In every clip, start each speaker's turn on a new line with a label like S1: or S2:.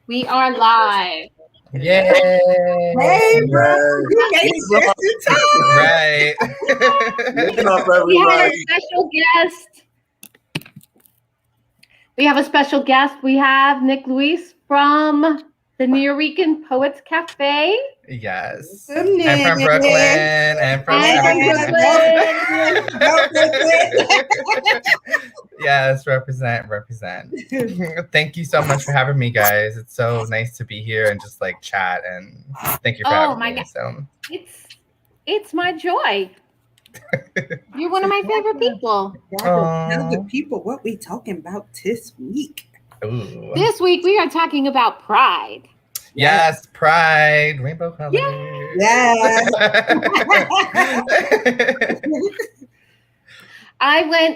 S1: We are live.
S2: Yay!
S3: Hey, bro, you made it just in time.
S2: Right.
S1: We have a special guest. We have a special guest. We have Nick Luis from the New Rican Poets Cafe.
S2: Yes.
S3: Welcome,
S2: I'm from
S3: Nick.
S2: Brooklyn. I'm from Yes, represent. Thank you so much for having me, guys. It's so nice to be here and just like chat, and thank you for having me.
S1: God.
S2: So
S1: it's my joy. You're one of my favorite people.
S3: Tell the people what we talking about this week.
S2: Ooh.
S1: This week we are talking about pride.
S2: Yes, pride, rainbow colors.
S3: Yes.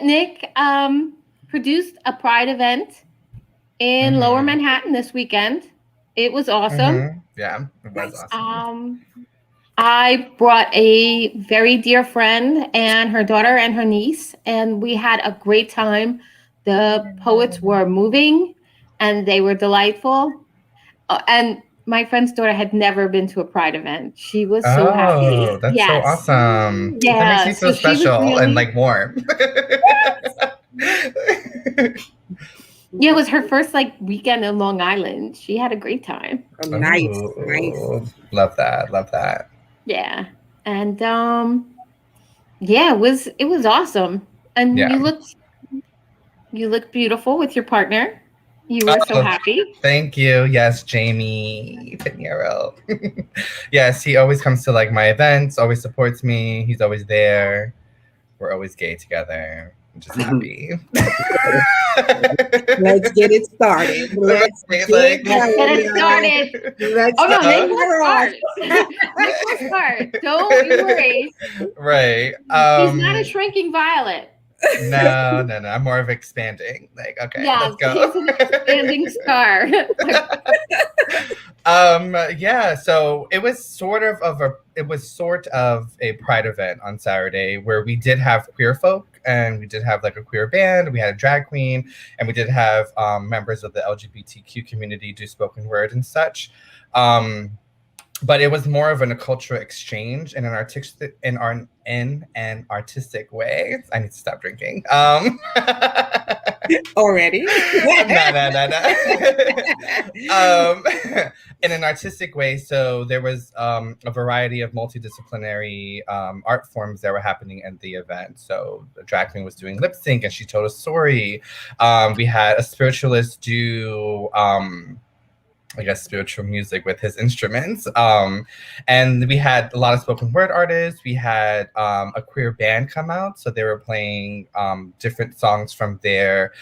S1: Nick produced a pride event in Lower Manhattan this weekend. It was awesome.
S2: Yeah, it was awesome.
S1: I brought a very dear friend and her daughter and her niece, and we had a great time. The poets were moving and they were delightful. And my friend's daughter had never been to a pride event. She was so happy.
S2: Oh, that's so awesome.
S1: Yeah.
S2: That makes me feel special and like warm.
S1: Yeah, it was her first like weekend in Long Island. She had a great time.
S3: Oh, nice.
S2: Love that.
S1: Yeah. And it was awesome. And you looked beautiful with your partner. You were so happy.
S2: Thank you. Yes, Jamie Pinheiro. Yes, he always comes to like my events, always supports me. He's always there. We're always gay together. I'm just happy.
S3: Let's get it started. Let's get
S1: it started. Nick will start. Don't you worry.
S2: Right.
S1: He's not a shrinking violet.
S2: No. I'm more of expanding. Like, okay, let's go.
S1: He's an expanding star.
S2: So it was sort of a pride event on Saturday where we did have queer folk and we did have like a queer band. We had a drag queen and we did have members of the LGBTQ community do spoken word and such. But it was more of a cultural exchange in an artistic way. I need to stop drinking.
S3: Already?
S2: No. In an artistic way. So there was a variety of multidisciplinary art forms that were happening at the event. So the drag queen was doing lip sync and she told a story. We had a spiritualist do spiritual music with his instruments. And we had a lot of spoken word artists. We had a queer band come out. So they were playing different songs from their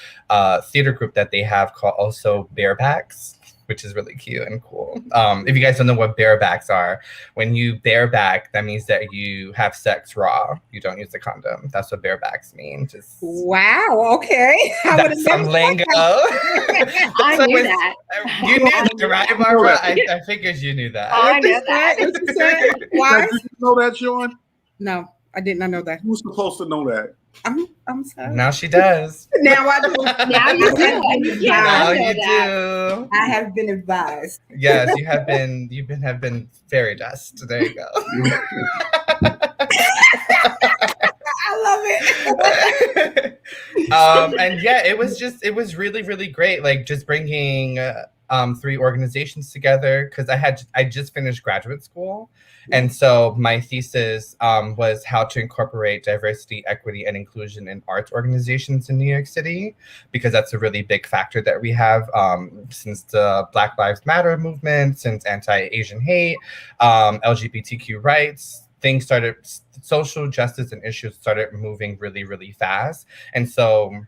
S2: theater group that they have called also Barebacks, which is really cute and cool. If you guys don't know what barebacks are, when you bareback, that means that you have sex raw. You don't use a condom. That's what barebacks mean.
S3: Wow. Okay.
S2: That's some lingo.
S1: I knew that.
S2: You knew that, right, Barbara? I figured you knew that.
S1: I knew that.
S3: Why?
S4: Did you know that, Shawn?
S3: No, I did not know that.
S4: Who's supposed to know that?
S3: I'm sorry.
S2: Now she does.
S3: Now I do.
S1: Now you do.
S2: Now you do.
S3: I have been advised.
S2: Yes, you have been. Have been fairy dust. There you go.
S3: I love it.
S2: And yeah, it was really, really great. Like just bringing 3 organizations together because I just finished graduate school. And so my thesis was how to incorporate diversity, equity, and inclusion in arts organizations in New York City, because that's a really big factor that we have since the Black Lives Matter movement, since anti-Asian hate, LGBTQ rights. Things started, social justice and issues started moving really, really fast. And so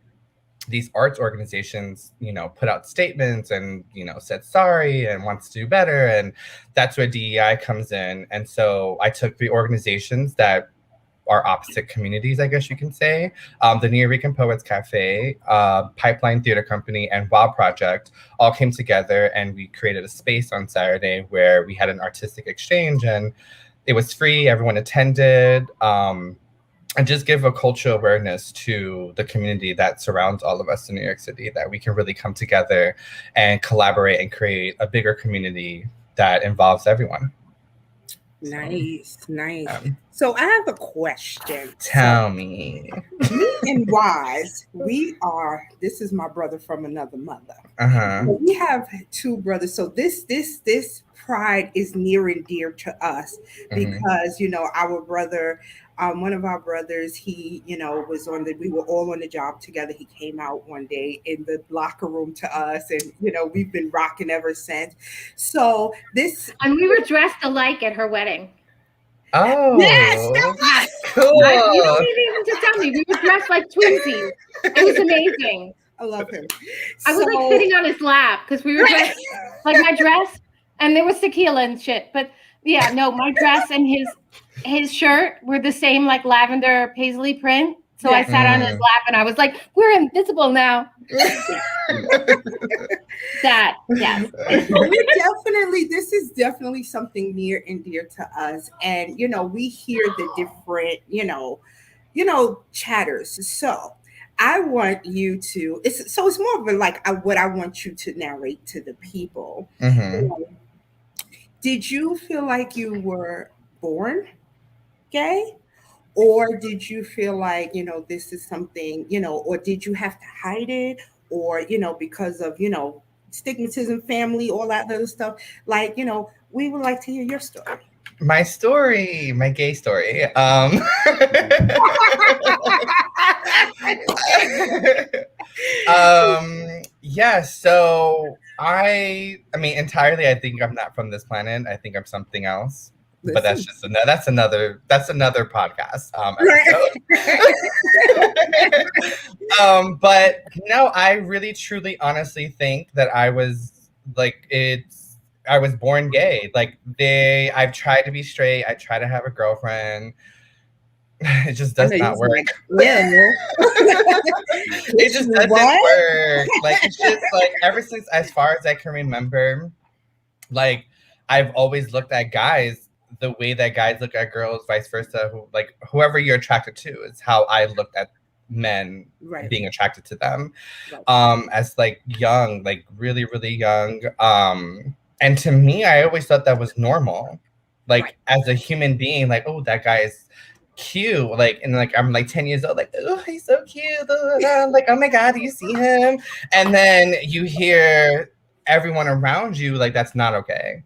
S2: these arts organizations, put out statements and, said sorry and wants to do better. And that's where DEI comes in. And so I took 3 organizations that are opposite communities, I guess you can say. The New Rican Poets Cafe, Pipeline Theater Company, and WOW Project all came together and we created a space on Saturday where we had an artistic exchange and it was free. Everyone attended. and just give a cultural awareness to the community that surrounds all of us in New York City, that we can really come together and collaborate and create a bigger community that involves everyone.
S5: Nice. So I have a question.
S2: Tell me.
S5: Me and Wise, this is my brother from another mother. We have two brothers. So this pride is near and dear to us because, our brother, one of our brothers, he, we were all on the job together. He came out one day in the locker room to us, and, we've been rocking ever since. So
S1: and we were dressed alike at her wedding.
S2: Oh,
S5: yes,
S2: cool.
S1: You don't need even to tell me. We were dressed like twinsies. It was amazing.
S5: I love him.
S1: I was like sitting on his lap because we were dressed like my dress, and there was tequila and shit. But yeah, no, my dress and his shirt were the same, like lavender paisley print. So I sat on his lap and I was like, we're invisible now. That, yes.
S5: This is definitely something near and dear to us. And, we hear the different, chatters. So I want you to, it's more of what I want you to narrate to the people. Did you feel like you were born gay? Or did you feel like, this is something, or did you have to hide it? Or, because of, stigmatism, family, all that other stuff. Like, we would like to hear your story.
S2: My story, my gay story. Yeah, so I mean, entirely, I think I'm not from this planet. I think I'm something else. But that's just another podcast episode. But no, I really, truly, honestly think that I was born gay. Like I've tried to be straight. I try to have a girlfriend. It just does not work. It just doesn't work. Like it's just like ever since, as far as I can remember, like I've always looked at guys the way that guys look at girls, vice versa. Whoever you're attracted to is how I looked at men being attracted to them. As like young, like really, really young. And to me, I always thought that was normal. Like as a human being, like, oh, that guy is cute. Like, and like I'm like 10 years old, like, oh, he's so cute. Like, oh my God, do you see him? And then you hear everyone around you like that's not okay.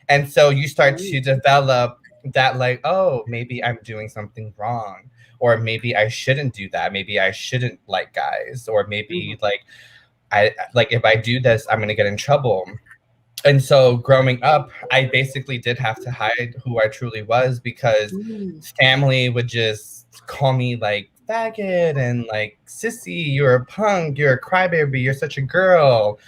S2: And so you start to develop that like, oh, maybe I'm doing something wrong, or maybe I shouldn't do that. Maybe I shouldn't like guys, or maybe if I do this, I'm gonna get in trouble. And so growing up, I basically did have to hide who I truly was because family would just call me like faggot and like sissy, you're a punk, you're a crybaby, you're such a girl.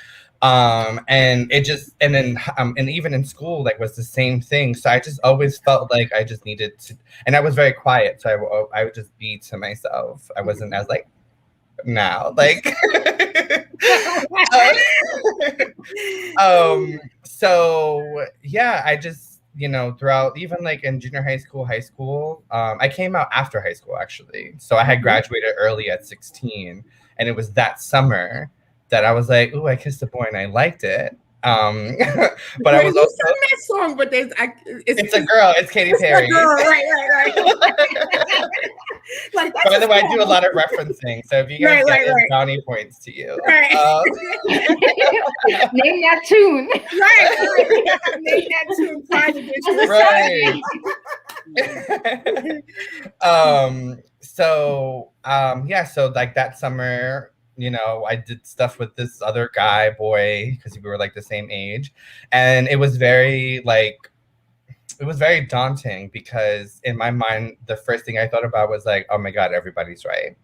S2: And even in school, like was the same thing. So I just always felt like I just needed to, and I was very quiet. So I would just be to myself. I wasn't as like now, like, so yeah, I just, throughout even like in junior high school, I came out after high school actually. So I had graduated early at 16, and it was that summer that I was like, "Ooh, I kissed a boy and I liked it." But I was also
S5: that song, but
S2: it's a girl. It's Katy Perry.
S5: Right. Like
S2: by the way, I do a lot of referencing, so if you guys get it, brownie points to you.
S1: Name that tune.
S5: Name that tune.
S2: So like that summer, I did stuff with this other boy, because we were like the same age. And it was very daunting because in my mind, the first thing I thought about was like, oh my God, everybody's right.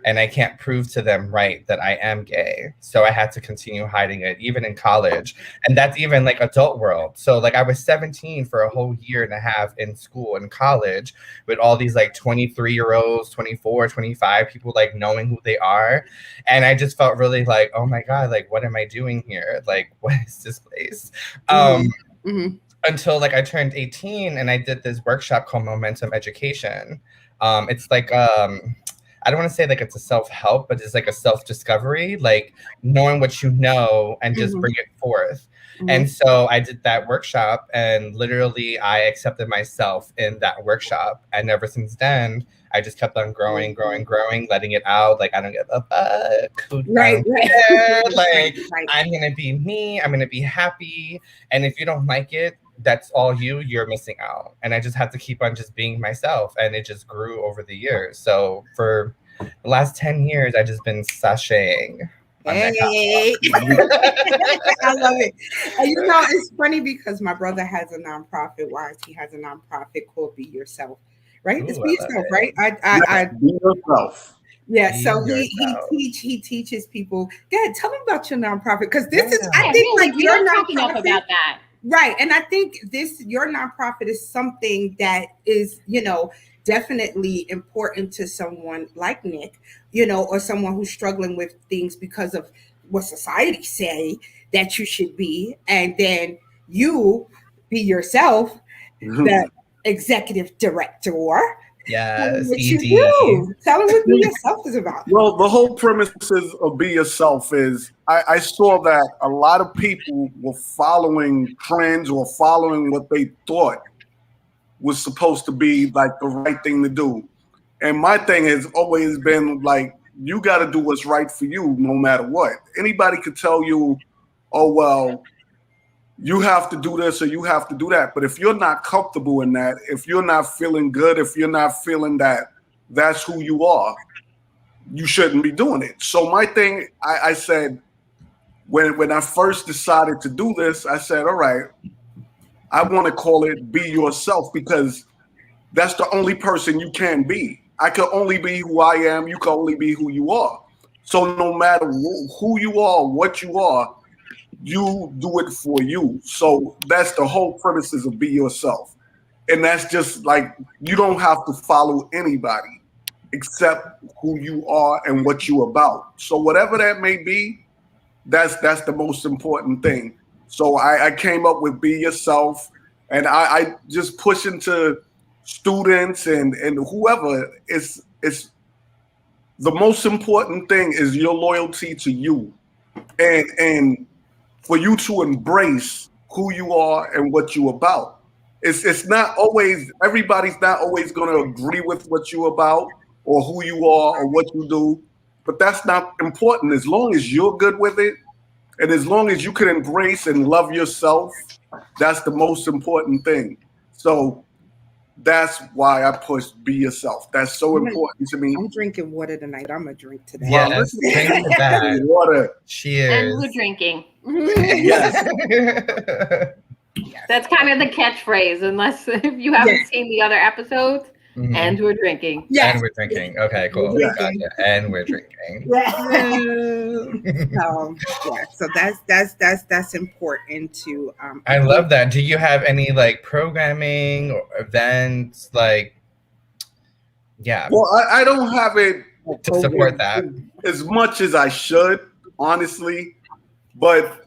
S2: And I can't prove to them that I am gay. So I had to continue hiding it, even in college. And that's even like adult world. So like I was 17 for a whole year and a half in school and college with all these like 23-year-olds, 24, 25 people like knowing who they are. And I just felt really like, oh my God, like what am I doing here? Like, what is this place? Until like I turned 18 and I did this workshop called Momentum Education. It's like I don't want to say like it's a self-help, but it's like a self-discovery, like knowing what you know and just bring it forth. And so I did that workshop, and literally I accepted myself in that workshop. And ever since then, I just kept on growing, letting it out. Like, I don't give a fuck.
S5: Right.
S2: Like, I'm going to be me. I'm going to be happy. And if you don't like it, that's all you're missing out. And I just had to keep on just being myself. And it just grew over the years. So for the last 10 years, I've just been sashaying.
S5: Hey. I love it. And you know, it's funny because my brother has a nonprofit. He has a nonprofit called Be Yourself, right?
S2: Ooh,
S5: it's Be Yourself, right?
S4: Be yourself.
S5: Yeah,
S2: Be
S5: so
S2: yourself.
S5: he teaches people. Go ahead, tell them about your nonprofit, because this is, I
S1: Yeah,
S5: think,
S1: really,
S5: like,
S1: we
S5: your
S1: don't talk enough
S5: nonprofit,
S1: about that.
S5: right? And I think your nonprofit is something that is, you know, definitely important to someone like Nick, you know, or someone who's struggling with things because of what society say that you should be, and then you Be Yourself, the executive director.
S2: Yes,
S5: What you
S2: ED.
S5: do. Tell them what Be Yourself is about.
S4: Well, the whole premise of Be Yourself is I saw that a lot of people were following trends or following what they thought was supposed to be like the right thing to do. And my thing has always been like, you got to do what's right for you no matter what. Anybody could tell you, oh, well, you have to do this or you have to do that. But if you're not comfortable in that, if you're not feeling good, if you're not feeling that that's who you are, you shouldn't be doing it. So my thing, I said, when I first decided to do this, I said, all right, I want to call it Be Yourself, because that's the only person you can be. I can only be who I am. You can only be who you are. So no matter who you are, what you are, you do it for you. So that's the whole premises of Be Yourself. And that's just like, you don't have to follow anybody except who you are and what you're about. So whatever that may be, that's the most important thing. So I came up with Be Yourself, and I just push into students and whoever. It's the most important thing is your loyalty to you, and for you to embrace who you are and what you're about. It's not always, everybody's not always going to agree with what you're about or who you are or what you do, but that's not important. As long as you're good with it, and as long as you can embrace and love yourself, that's the most important thing. So that's why I push Be Yourself. That's so important to me.
S5: I'm drinking water tonight. I'm going to drink today.
S2: Yes, drink to that.
S4: Water.
S2: Cheers.
S1: And we're drinking.
S4: Yes.
S1: That's kind of the catchphrase, unless if you haven't seen the other episodes. And we're drinking.
S5: Yes.
S2: And we're drinking. Okay, cool.
S5: We're
S2: Gotcha. And we're drinking.
S5: So that's important to.
S2: I love that. Do you have any like programming or events like? Yeah.
S4: Well, I don't have it
S2: to support that
S4: as much as I should, honestly. But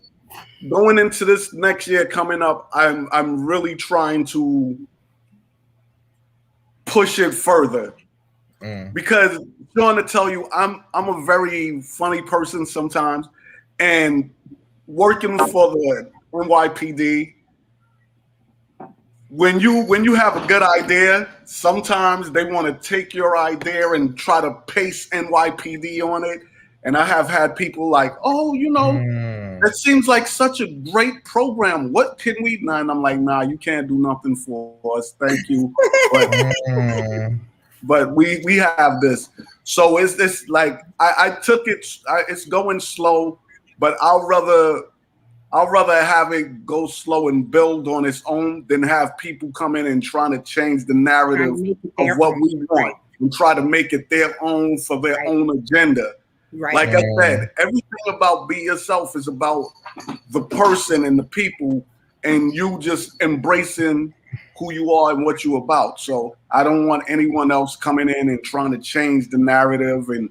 S4: going into this next year coming up, I'm really trying to push it further, because Shawn, to tell you, I'm a very funny person sometimes, and working for the NYPD, when you have a good idea, sometimes they want to take your idea and try to paste NYPD on it. And I have had people like, oh, you know, that seems like such a great program. What can we? And I'm like, nah, you can't do nothing for us. Thank you. But we have this. So it's like I took it. It's going slow, but I'll rather have it go slow and build on its own than have people come in and trying to change the narrative of what we want and try to make it their own for their own agenda.
S5: Right.
S4: Like I said, everything about Be Yourself is about the person and the people, and you just embracing who you are and what you're about. So I don't want anyone else coming in and trying to change the narrative and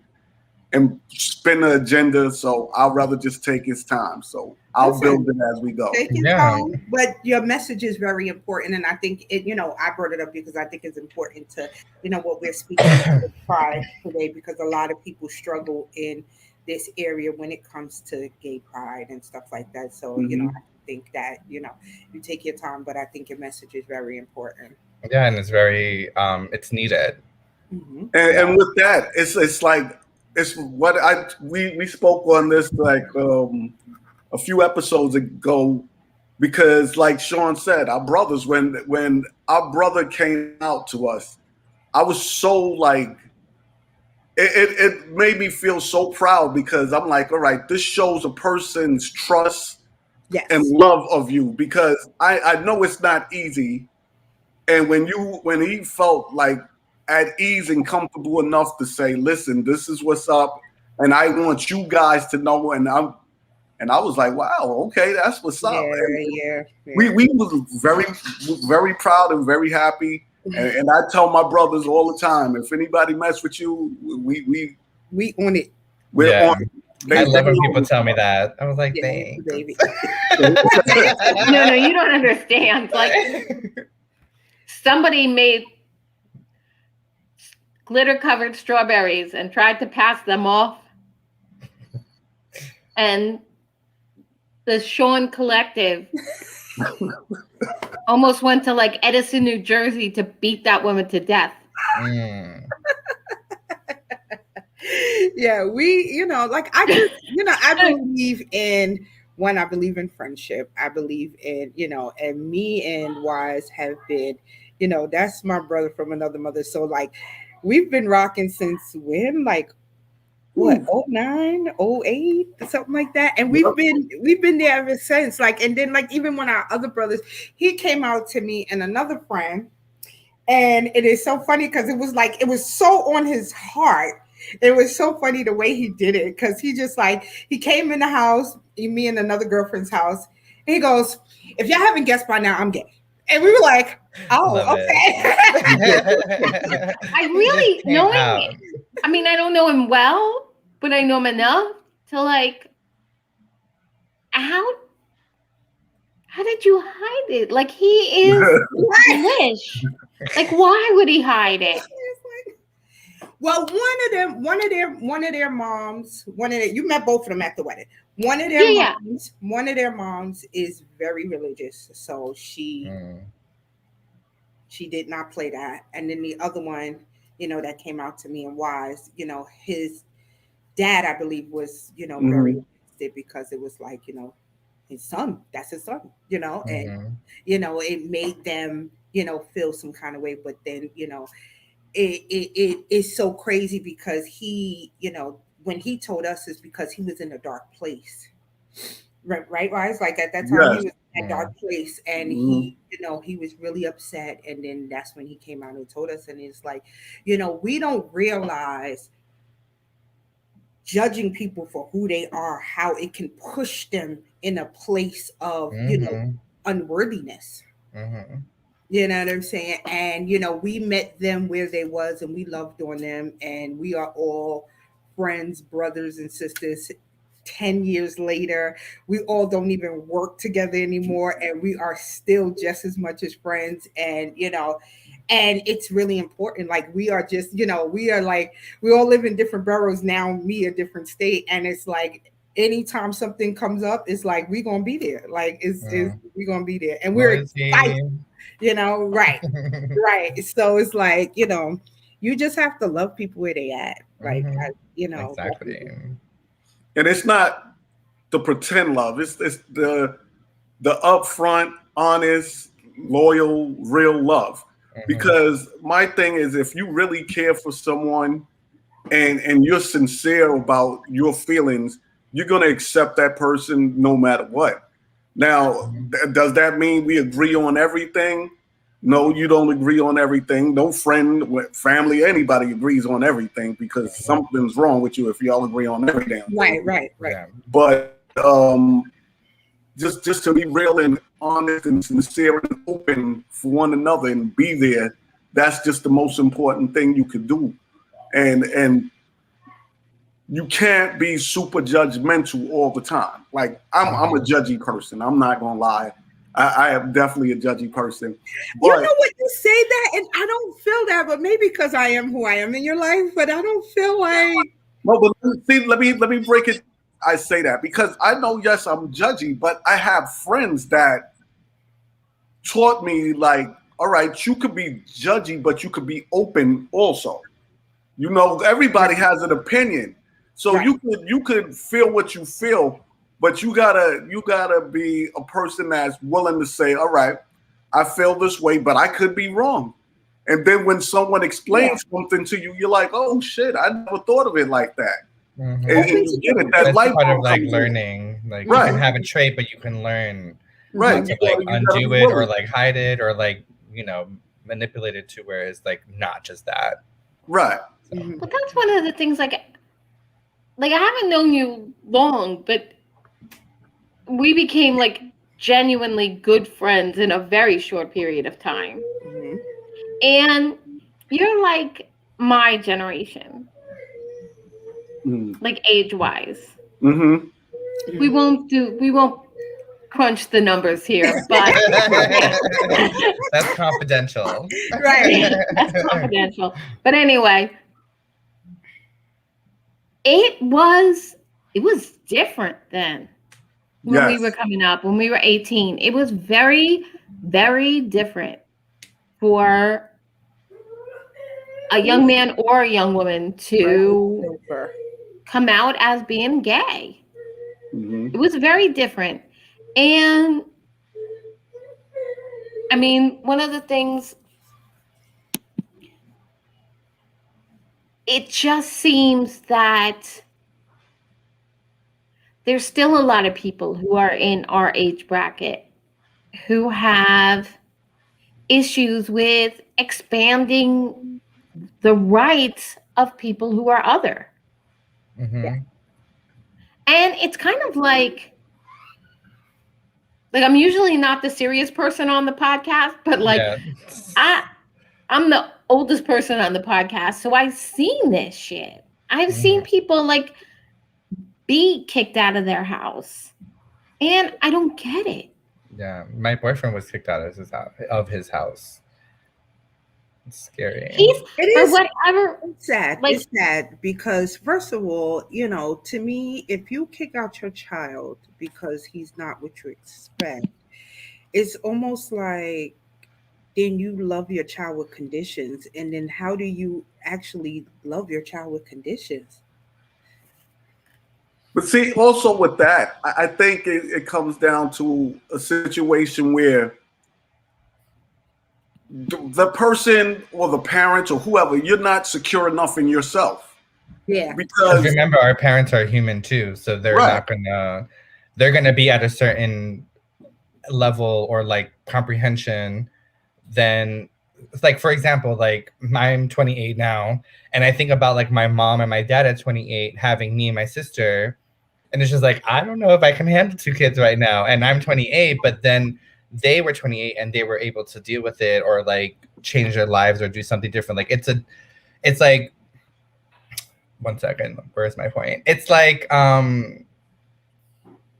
S4: and spin the agenda. So I'd rather just take his time. So I'll build it as we go.
S5: Take your time, but your message is very important. And I think it, I brought it up because I think it's important to, what we're speaking of pride today, because a lot of people struggle in this area when it comes to gay pride and stuff like that. So, I think that, you take your time, but I think your message is very important.
S2: Yeah, and it's very, it's needed.
S4: And with that, it's like, it's what we spoke on this like a few episodes ago, because like Shawn said, our brothers, when our brother came out to us, I was so like, it made me feel so proud, because I'm like, all right, this shows a person's trust and love of you, because I know it's not easy. And when he felt like at ease and comfortable enough to say, listen, this is what's up, and I want you guys to know, and I was like, wow, okay, that's what's up.
S5: Yeah.
S4: We was very proud and very happy. And I tell my brothers all the time, if anybody mess with you, we on it. We're on it.
S2: I love when people tell me that. I was like, thanks.
S5: Baby.
S1: No, you don't understand. Like, somebody made glitter-covered strawberries and tried to pass them off. And the Shawn Collective almost went to like Edison, New Jersey to beat that woman to death.
S5: Yeah, we, like I just, I believe in I believe in friendship. I believe in, and me and Wise have been, that's my brother from another mother. So like we've been rocking since when? Like what, 09, 08, something like that. And we've been there ever since. Like, and then like even when our other brothers, he came out to me and another friend. And it is so funny because it was so on his heart. It was so funny the way he did it, because he just like, he came in the house, me and another girlfriend's house, and he goes, if y'all haven't guessed by now, I'm gay. And we were like, oh,
S2: Love
S5: okay.
S1: I really, I mean, I don't know him well, but I know him enough to like, how did you hide it? Like, he is English. Like, why would he hide it?
S5: Well, one of their moms, you met both of them at the wedding. One of their moms is very religious, so she did not play that. And then the other one, that came out to me and Wise, his dad, I believe, was, very interested, because it was like, his son, that's his son, and it made them, feel some kind of way. But then, it is so crazy, because he, when he told us, is because he was in a dark place, right? Wise, like at that time, he was in a dark place, and he, he was really upset. And then that's when he came out and told us. And it's like, we don't realize judging people for who they are, how it can push them in a place of, unworthiness. You know what I'm saying? And, we met them where they was, and we loved on them, and we are all friends, brothers and sisters. 10 years later, we all don't even work together anymore, and we are still just as much as friends. And, and it's really important. Like, we are just, we are like, we all live in different boroughs now, me a different state. And it's like, anytime something comes up, it's like, we gonna be there. Like, we gonna be there. And we're excited, right. Right. So it's like, you just have to love people where they at. Like,
S2: exactly.
S4: And it's not the pretend love. It's the upfront, honest, loyal, real love. Because my thing is, if you really care for someone and you're sincere about your feelings, you're going to accept that person no matter what. Now, does that mean we agree on everything? No, you don't agree on everything. No friend, family, anybody agrees on everything, because something's wrong with you if y'all agree on everything.
S5: Right.
S4: But just to be real and honest and sincere and open for one another and be there, that's just the most important thing you could do. And you can't be super judgmental all the time. Like I'm a judgy person. I'm not gonna lie. I am definitely a judgy person.
S5: But, you know what, you say that, and I don't feel that, but maybe because I am who I am in your life, but I don't feel like.
S4: No, but see, let me break it. I say that because I know, yes, I'm judgy, but I have friends that taught me, like, all right, you could be judgy, but you could be open also. You know, everybody has an opinion, so you could feel what you feel, but you gotta be a person that's willing to say, all right, I feel this way, but I could be wrong. And then when someone explains something to you, you're like, oh shit, I never thought of it like that.
S2: Mm-hmm.
S4: And you get it. That
S2: That's part of like learning. Like you can have a trait, but you can learn to like undo it or like hide it or like, you know, manipulate it to where it's like not just that.
S4: Right.
S2: So.
S1: But that's one of the things, like I haven't known you long, but we became like genuinely good friends in a very short period of time. Mm-hmm. And you're like my generation, like age-wise.
S4: Mm-hmm.
S1: We won't crunch the numbers here, but
S2: that's confidential.
S1: Right. That's confidential. But anyway, it was different then when we were coming up, when we were 18. It was very, very different for a young man or a young woman to come out as being gay. Mm-hmm. It was very different. And I mean, one of the things, it just seems that there's still a lot of people who are in our age bracket who have issues with expanding the rights of people who are other. Mm-hmm. Yeah. And it's kind of like I'm usually not the serious person on the podcast, but like I'm the oldest person on the podcast, so I've seen this shit. I've seen people like be kicked out of their house, and I don't get it.
S2: Yeah, my boyfriend was kicked out of his house. It's scary.
S5: It's sad. Like, it's sad because, first of all, you know, to me, if you kick out your child because he's not what you expect, it's almost like then you love your child with conditions. And then how do you actually love your child with conditions?
S4: But see, also with that, I think it comes down to a situation where the person or the parents or whoever, you're not secure enough in yourself.
S5: Yeah.
S2: Because remember, our parents are human too, so they're not they're gonna be at a certain level or like comprehension. Then, like for example, like I'm 28 now, and I think about like my mom and my dad at 28 having me and my sister, and it's just like I don't know if I can handle 2 kids right now, and I'm 28, but then they were 28 and they were able to deal with it or like change their lives or do something different. Like it's like, one second, where's my point? It's like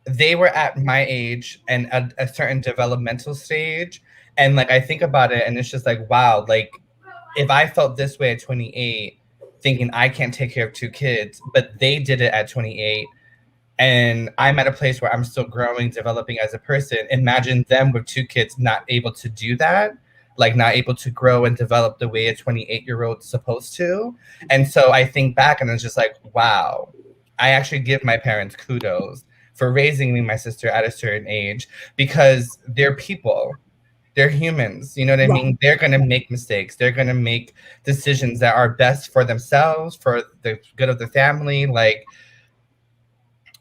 S2: they were at my age and a certain developmental stage, and like I think about it and it's just like, wow, like if I felt this way at 28 thinking I can't take care of 2 kids, but they did it at 28 and I'm at a place where I'm still growing, developing as a person. Imagine them with 2 kids not able to do that, like not able to grow and develop the way a 28-year-old is supposed to. And so I think back and it's just like, wow, I actually give my parents kudos for raising me and my sister at a certain age because they're people. They're humans, you know what I mean? They're going to make mistakes. They're going to make decisions that are best for themselves, for the good of the family. Like,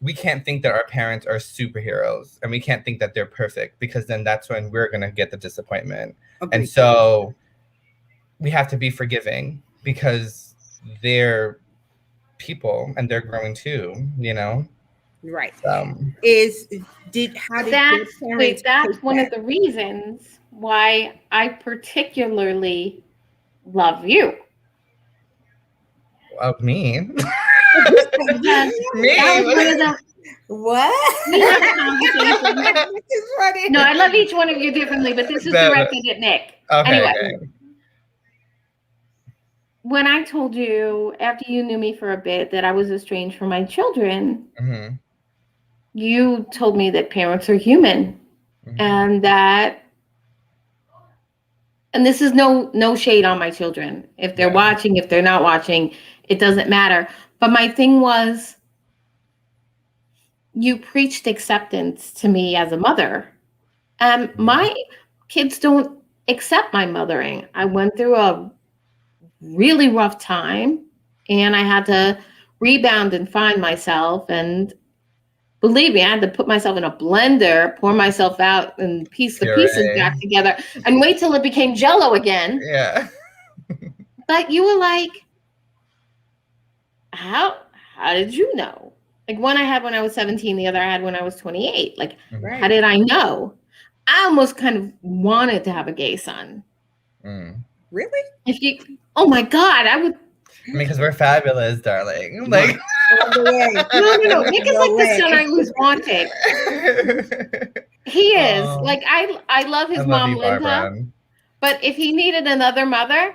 S2: we can't think that our parents are superheroes and we can't think that they're perfect because then that's when we're going to get the disappointment. Okay. And so we have to be forgiving because they're people and they're growing too, you know?
S5: Right.
S1: That's one of the reasons why I particularly love you.
S2: Of me? Me?
S1: That was one of the
S5: What?
S1: conversations.
S5: This is funny.
S1: No, I love each one of you differently, but this is directed at Nick.
S2: Okay.
S1: Anyway,
S2: Okay.
S1: when I told you after you knew me for a bit that I was estranged from my children,
S2: Mm-hmm.
S1: you told me that parents are human,
S2: Mm-hmm.
S1: and that, and this is no shade on my children. If they're watching, if they're not watching, it doesn't matter. But my thing was, you preached acceptance to me as a mother. My kids don't accept my mothering. I went through a really rough time, and I had to rebound and find myself. And believe me, I had to put myself in a blender, pour myself out, and piece the pieces back together, and wait till it became Jello again.
S2: Yeah.
S1: But you were like, how did you know? Like, one I had when I was 17, the other I had when I was 28. Like, how did I know? I almost kind of wanted to have a gay son.
S5: Really?
S1: If you, oh my God, I would.
S2: Because we're fabulous, darling. Like,
S5: No.
S1: Nick is like the son I always wanted. He is. Like, I love his mom,
S2: you,
S1: Linda.
S2: Barbara.
S1: But if he needed another mother,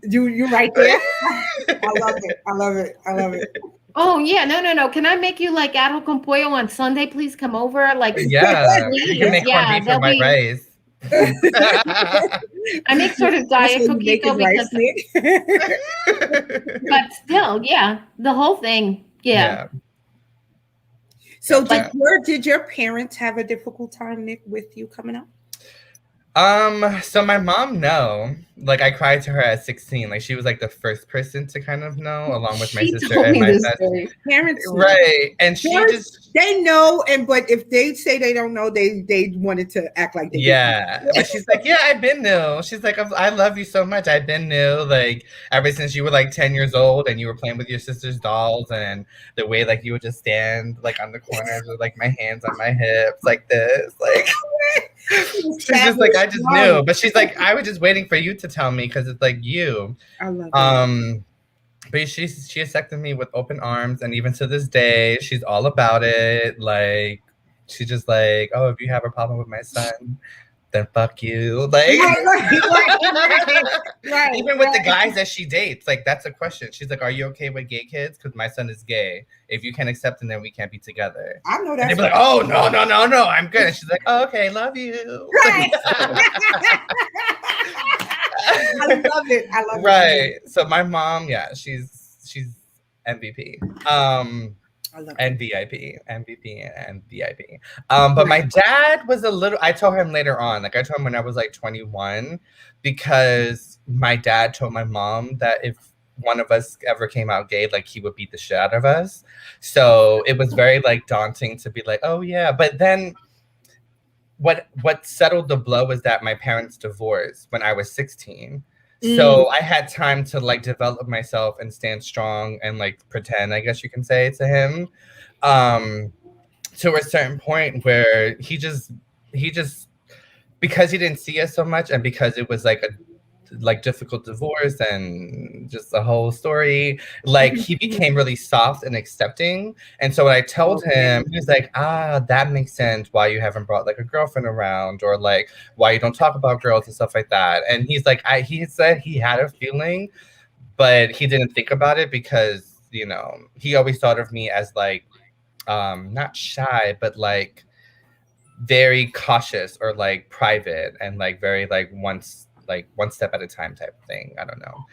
S5: you right there. I love it.
S1: oh yeah, no. Can I make you like arroz con pollo on Sunday? Please come over. Like,
S2: Yeah,
S1: please.
S2: you can make corned beef with white rice.
S1: I make sort of diet coquito because, but still, yeah, the whole thing, yeah.
S5: So did your parents have a difficult time, Nick, with you coming up?
S2: So my mom, no. Like, I cried to her at 16. Like, she was like the first person to kind of know, along with my sister and my best.
S5: Parents,
S2: right? And
S5: they know, but if they say they don't know, they wanted to act like they
S2: didn't. But she's like, yeah, I've been new. She's like, I love you so much. I've been new, like, ever since you were like 10 years old and you were playing with your sister's dolls, and the way like you would just stand like on the corners with like my hands on my hips like this, like. She's just like, I just knew, but she's like, I was just waiting for you to tell me because it's like you.
S5: I love it.
S2: But she accepted me with open arms, and even to this day, she's all about it. Like, she's just like, oh, if you have a problem with my son, then fuck you. Like, right. Even with the guys that she dates, like, that's a question. She's like, are you okay with gay kids? Because my son is gay. If you can't accept him, then we can't be together.
S5: I know that.
S2: They'd be like, oh, no, I'm good. And she's like, oh, okay, love you.
S5: Right. I love it.
S2: Right. So my mom, yeah, she's MVP. And VIP. But my dad was a little, I told him later on, like I told him when I was like 21, because my dad told my mom that if one of us ever came out gay, like he would beat the shit out of us. So it was very like daunting to be like, oh yeah. But then what settled the blow was that my parents divorced when I was 16. So I had time to like develop myself and stand strong and like pretend, I guess you can say, to him, to a certain point where he just because he didn't see us so much, and because it was like a difficult divorce and just a whole story, like he became really soft and accepting. And so when I told him, he was like, that makes sense why you haven't brought like a girlfriend around, or like why you don't talk about girls and stuff like that. And he's like, he said he had a feeling, but he didn't think about it because, you know, he always thought of me as like not shy, but like very cautious or like private and like very like one step at a time type of thing. I don't know.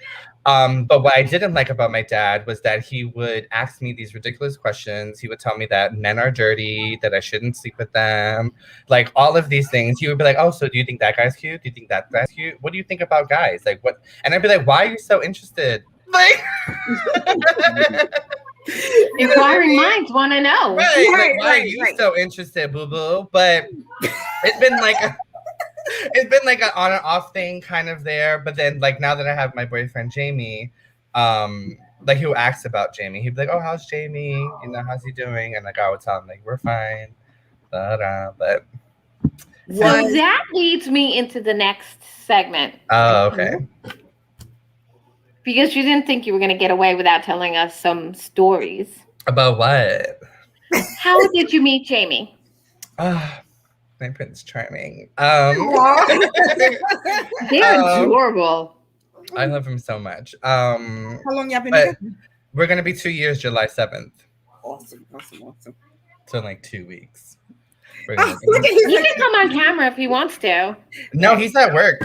S2: But what I didn't like about my dad was that he would ask me these ridiculous questions. He would tell me that men are dirty, that I shouldn't sleep with them, like all of these things. He would be like, oh, so do you think that guy's cute? Do you think that guy's cute? What do you think about guys? Like what? And I'd be like, why are you so interested? Like,
S1: inquiring minds want to know.
S2: Right. Like, why are you so interested, boo-boo? But it's been like an on and off thing kind of there. But then like now that I have my boyfriend Jamie, like he'll ask about Jamie. He'd be like, oh, how's Jamie? You know, how's he doing? And like I would tell him like, we're fine. But
S1: so that leads me into the next segment.
S2: Oh, okay.
S1: Because you didn't think you were going to get away without telling us some stories.
S2: About what?
S1: How did you meet Jamie?
S2: Ah, my Prince Charming.
S1: They're adorable.
S2: I love him so much.
S5: How long y'all been
S2: but
S5: together?
S2: we're gonna be 2 years, July 7th.
S5: Awesome.
S2: So in like 2 weeks.
S5: Look at
S1: He can come on camera if he wants to.
S2: No, he's at work.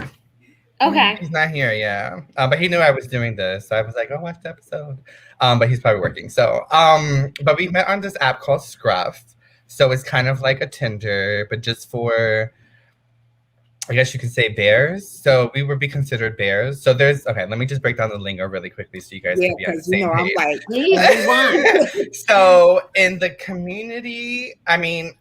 S1: Okay.
S2: He's not here, yeah. But he knew I was doing this. So I was like, oh, watch the episode. But he's probably working. So, but we met on this app called Scruff. So it's kind of like a Tinder, but just for, I guess you could say, bears. So we would be considered bears. So there's, okay, let me just break down the lingo really quickly so you guys can be on the same page.
S5: I'm like,
S2: So in the community, I mean,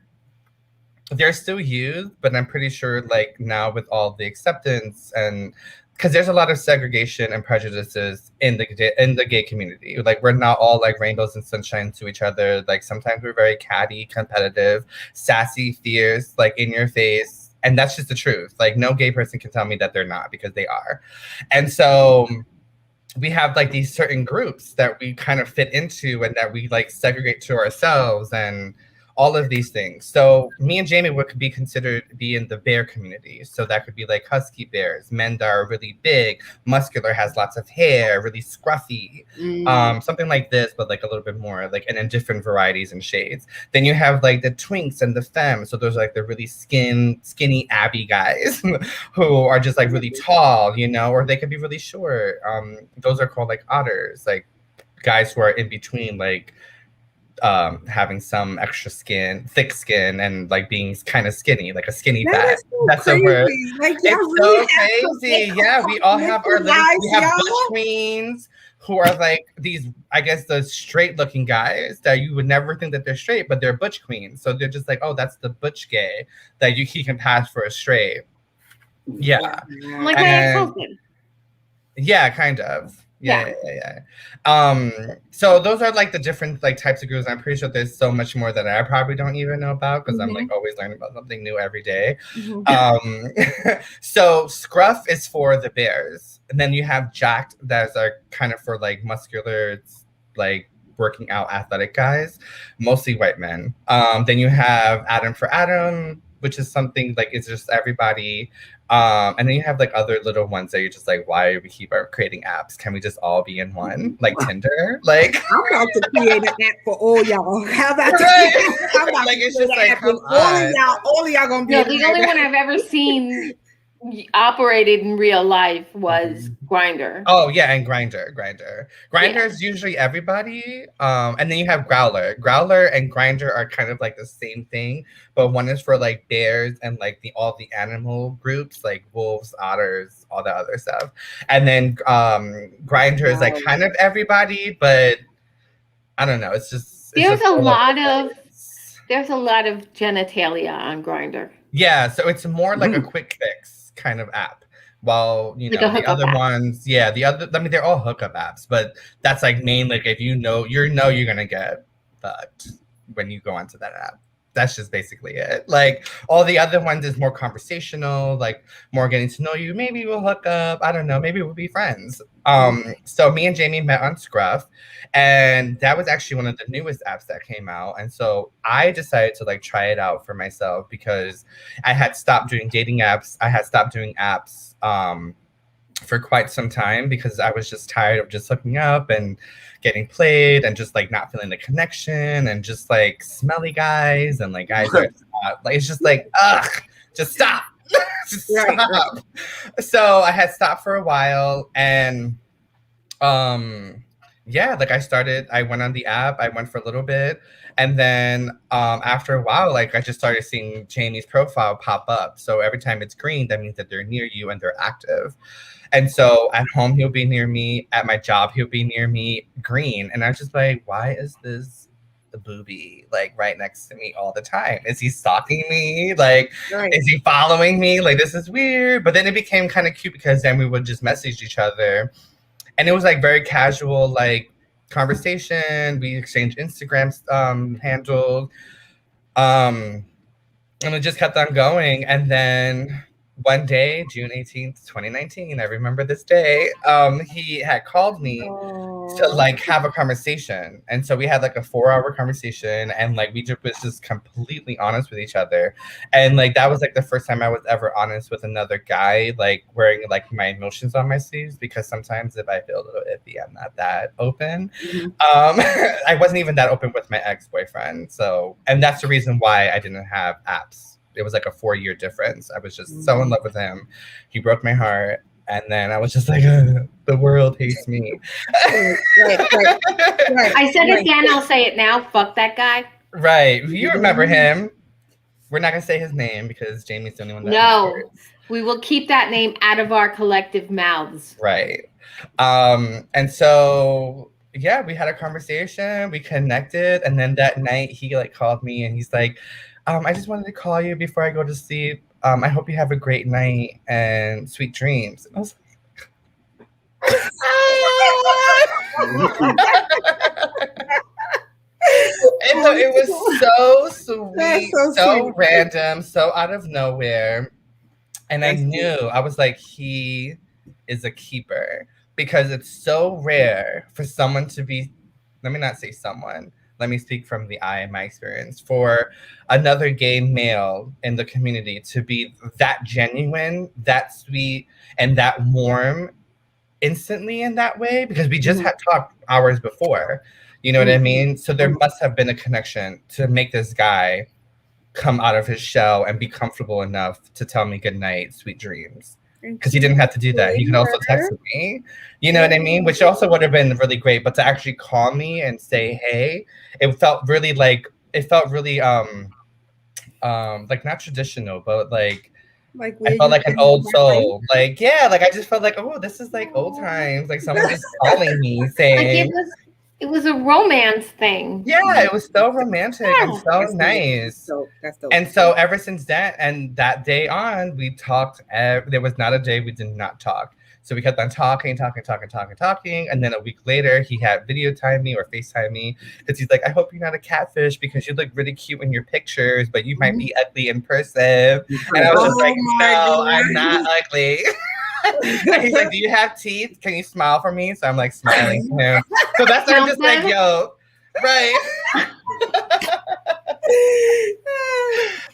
S2: they're still used, but I'm pretty sure like now with all the acceptance and because there's a lot of segregation and prejudices in the gay community. Like we're not all like rainbows and sunshine to each other. Like sometimes we're very catty, competitive, sassy, fierce, like in your face. And that's just the truth. Like no gay person can tell me that they're not because they are. And so we have like these certain groups that we kind of fit into and that we like segregate to ourselves and all of these things. So me and Jamie would be considered be in the bear community. So that could be like husky bears, men that are really big, muscular, has lots of hair, really scruffy, something like this, but like a little bit more like and in different varieties and shades. Then you have like the twinks and the femmes. So those are like the really skinny Abby guys who are just like really tall, you know, or they could be really short. Those are called like otters, like guys who are in between like having some extra skin, thick skin, and like being kind of skinny, like a skinny fat. That's a word.
S5: Like,
S2: it's so crazy. Yeah, we all have our we have butch queens who are like these, I guess, the straight looking guys that you would never think that they're straight, but they're butch queens. So they're just like, oh, that's the butch gay that he can pass for a straight. Yeah.
S1: Like my ex-husband.
S2: Yeah, kind of. Yeah. So those are like the different like types of groups. I'm pretty sure there's so much more that I probably don't even know about because I'm like always learning about something new every day. So Scruff is for the bears, and then you have Jacked that's kind of for like muscular, like working out athletic guys, mostly white men. Then you have Adam for Adam, which is something like it's just everybody. And then you have like other little ones that you're just like, why do we keep creating apps? Can we just all be in one? Like Tinder? Like
S5: I'm about to create an app for all y'all. How about
S2: I'm about like it's just like come on.
S5: All of y'all gonna be
S1: the only one I've ever seen operated in real life was Grindr.
S2: Oh yeah, and Grindr is usually everybody. And then you have Growler and Grindr are kind of like the same thing, but one is for like bears and like all the animal groups like wolves, otters, all that other stuff. And then Grindr is like kind of everybody, but I don't know, it's just
S1: there's a lot of genitalia on Grindr.
S2: Yeah, so it's more like a quick fix kind of app. While you know the other ones, they're all hookup apps, but that's like mainly like if you're gonna get fucked when you go onto that app. That's just basically it. Like all the other ones is more conversational, like more getting to know you. Maybe we'll hook up. I don't know. Maybe we'll be friends. So me and Jamie met on Scruff, and that was actually one of the newest apps that came out. And so I decided to like try it out for myself because I had stopped doing dating apps. I had stopped doing apps for quite some time because I was just tired of just hooking up and getting played and just like not feeling the connection and just like smelly guys and like guys are like it's just like just stop. Just stop. So I had stopped for a while and like I went on the app, I went for a little bit, and then after a while, like I just started seeing Jamie's profile pop up. So every time it's green, that means that they're near you and they're active. And so at home, he'll be near me. At my job, he'll be near me, green. And I'm just like, why is this the booby like right next to me all the time? Is he stalking me? Like, is he following me? Like, this is weird. But then it became kind of cute because then we would just message each other. And it was like very casual, like conversation. We exchanged Instagram handles. And it just kept on going. And then one day, June 18th, 2019, I remember this day, he had called me to like have a conversation. And so we had like a 4-hour conversation, and like we just was just completely honest with each other. And like that was like the first time I was ever honest with another guy, like wearing like my emotions on my sleeves, because sometimes if I feel a little iffy, I'm not that open. I wasn't even that open with my ex-boyfriend. So, and that's the reason why I didn't have apps. It was like a 4-year difference. I was just so in love with him. He broke my heart. And then I was just like, the world hates me.
S5: Right.
S1: I said it then, I'll say it now. Fuck that guy.
S2: Right. You remember him. We're not going to say his name because Jamie's the only one that
S1: No. We will keep that name out of our collective mouths.
S2: Right. And so, yeah, we had a conversation. We connected. And then that night he like called me and he's like, I just wanted to call you before I go to sleep. I hope you have a great night and sweet dreams. And I was and so it was so sweet, so random, so out of nowhere. And I knew, I was like, he is a keeper, because it's so rare for someone to be, let me not say someone, let me speak from the I in my experience, for another gay male in the community to be that genuine, that sweet, and that warm instantly in that way, because we just had talked hours before. You know what I mean? So there must have been a connection to make this guy come out of his shell and be comfortable enough to tell me good night, sweet dreams. Because he didn't have to do that. He could also text me. You know what I mean? Which also would have been really great. But to actually call me and say, hey, it felt really like not traditional, but like I felt like an old soul. Like, yeah, like I just felt like, oh, this is like old times. Like someone just calling me saying,
S1: like it was a romance thing.
S2: Yeah, it was so romantic and so nice.
S5: That's dope.
S2: And so ever since then, and that day on, we talked. There was not a day we did not talk. So we kept on talking. And then a week later, he had video time me or FaceTime me, because he's like, I hope you're not a catfish, because you look really cute in your pictures, but you might be ugly in person. And I was just like, no, I'm not ugly. And he's like, do you have teeth? Can you smile for me? So I'm like smiling to him. So that's why I'm just like, yo, right.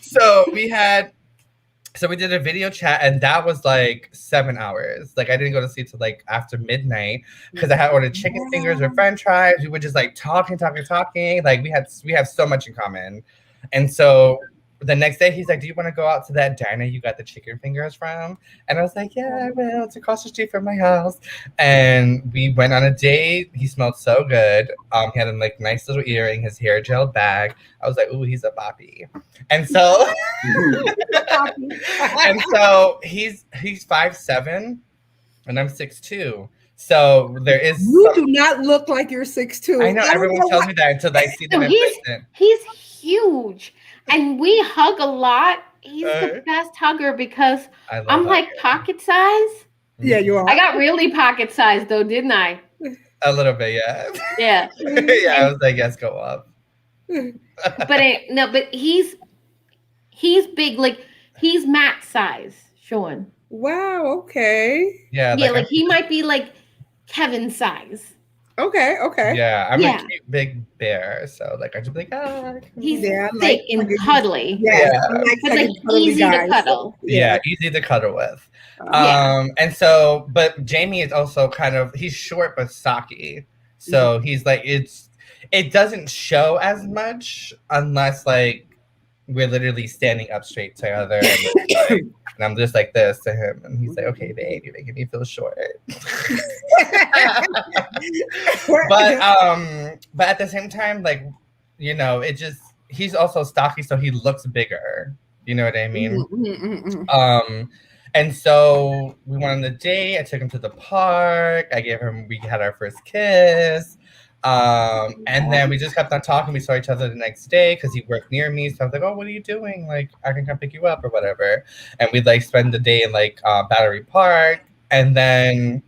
S2: So we did a video chat, and that was like 7 hours. Like I didn't go to sleep till like after midnight, because I had ordered chicken fingers with French fries. We were just like talking. Like we have so much in common. And so the next day he's like, do you want to go out to that diner you got the chicken fingers from? And I was like, yeah, I will. It's across the street from my house. And we went on a date. He smelled so good. He had a like nice little earring, his hair gel bag. I was like, ooh, he's a boppy. And so he's 5'7" and I'm 6'2". So there is
S5: you do not look like you're 6'2".
S2: I know everyone tells me that until I see them in person.
S1: He's huge. And we hug a lot. He's the best hugger, because I'm like pocket size.
S5: Yeah, you are.
S1: I got really pocket size though, didn't I?
S2: A little bit, yeah.
S1: Yeah.
S2: Yeah, I was like, yes, go up.
S1: But he's big, like he's Matt's size, Shawn.
S5: Wow, okay.
S2: Yeah,
S1: like he might be like Kevin's size.
S5: Okay.
S2: Yeah, I'm a cute big bear, so like I just be like,
S1: he's thick and cuddly.
S2: Yeah.
S1: But like easy to cuddle.
S2: Yeah, easy to cuddle with. And so, but Jamie is also he's short but stocky, so he's like it doesn't show as much unless like we're literally standing up straight together, and I'm just like this to him, and he's like, okay, babe, you're making me feel short. But at the same time, like, you know, he's also stocky, so he looks bigger. You know what I mean? And so we went on the date. I took him to the park. We had our first kiss. And then we just kept on talking. We saw each other the next day because he worked near me. So I was like, oh, what are you doing? Like, I can come pick you up or whatever. And we'd like spend the day in like Battery Park. And then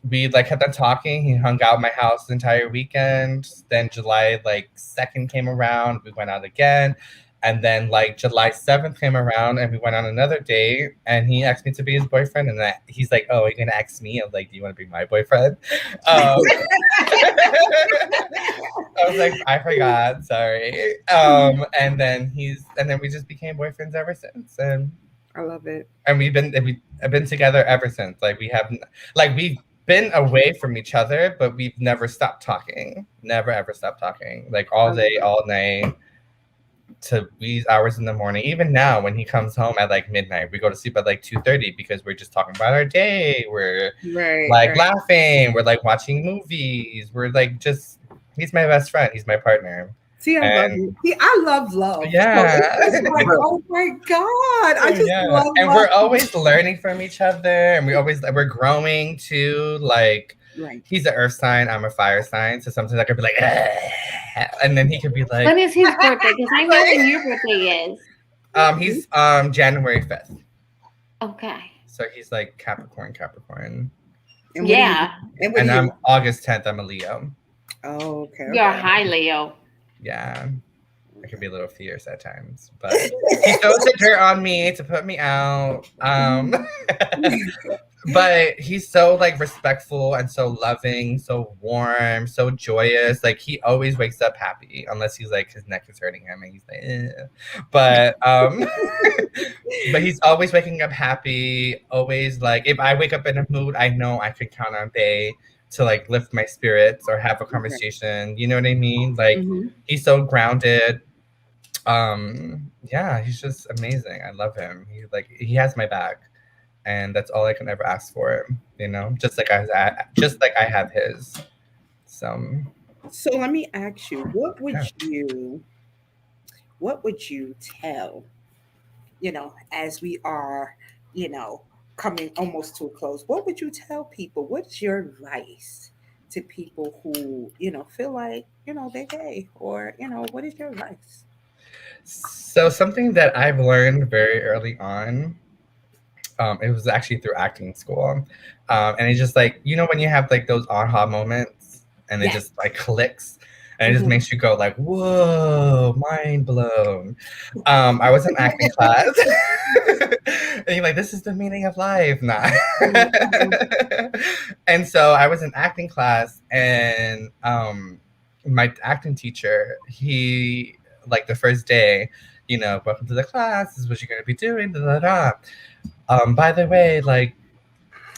S2: we like kept on talking. He hung out at my house the entire weekend. Then July like 2nd came around. We went out again. And then like July 7th came around and we went on another date and he asked me to be his boyfriend. And he's like, oh, are you going to ask me? I'm like, do you want to be my boyfriend? I was like, I forgot. Sorry. And then we just became boyfriends ever since. And
S5: I love it.
S2: And we've been together ever since. Like we've been away from each other, but we've never stopped talking. Never ever stopped talking. Like all day, all night. To wee hours in the morning. Even now when he comes home at like midnight, we go to sleep at like 2:30 because we're just talking about our day. We're laughing, we're like watching movies, we're like just he's my best friend, he's my partner.
S5: See, I love you. See, I love love.
S2: Yeah.
S5: So it's like, oh my God. I just love
S2: and
S5: love.
S2: We're always learning from each other, and we're growing too. Like he's an earth sign, I'm a fire sign. So sometimes I could be like, and then he could be like,
S1: when is his birthday? Because I know when your birthday is.
S2: He's January 5th.
S1: Okay.
S2: So he's like Capricorn.
S5: And
S1: yeah.
S2: And I'm August 10th, I'm a Leo.
S5: Oh, okay.
S1: You're a high Leo.
S2: Yeah. I can be a little fierce at times, but he throws the dirt on me to put me out. But he's so like respectful and so loving, so warm, so joyous. Like he always wakes up happy, unless he's like his neck is hurting him and he's like, eh. But but he's always waking up happy. Always like if I wake up in a mood, I know I can count on Bae to like lift my spirits or have a conversation. You know what I mean? Like he's so grounded. Yeah, he's just amazing. I love him. He has my back. And that's all I can ever ask for, you know. Just like I have his. So
S5: let me ask you, what would you tell? You know, as we are, coming almost to a close, what would you tell people? What's your advice to people who feel like they're gay, or what is your advice?
S2: So something that I've learned very early on. It was actually through acting school. And it's just like, when you have like those aha moments and it just like clicks and it just makes you go like, whoa, mind blown. I was in acting class and you're like, this is the meaning of life. Nah. And so I was in acting class and my acting teacher, he like the first day, welcome to the class, this is what you're going to be doing, da, da, da. By the way, like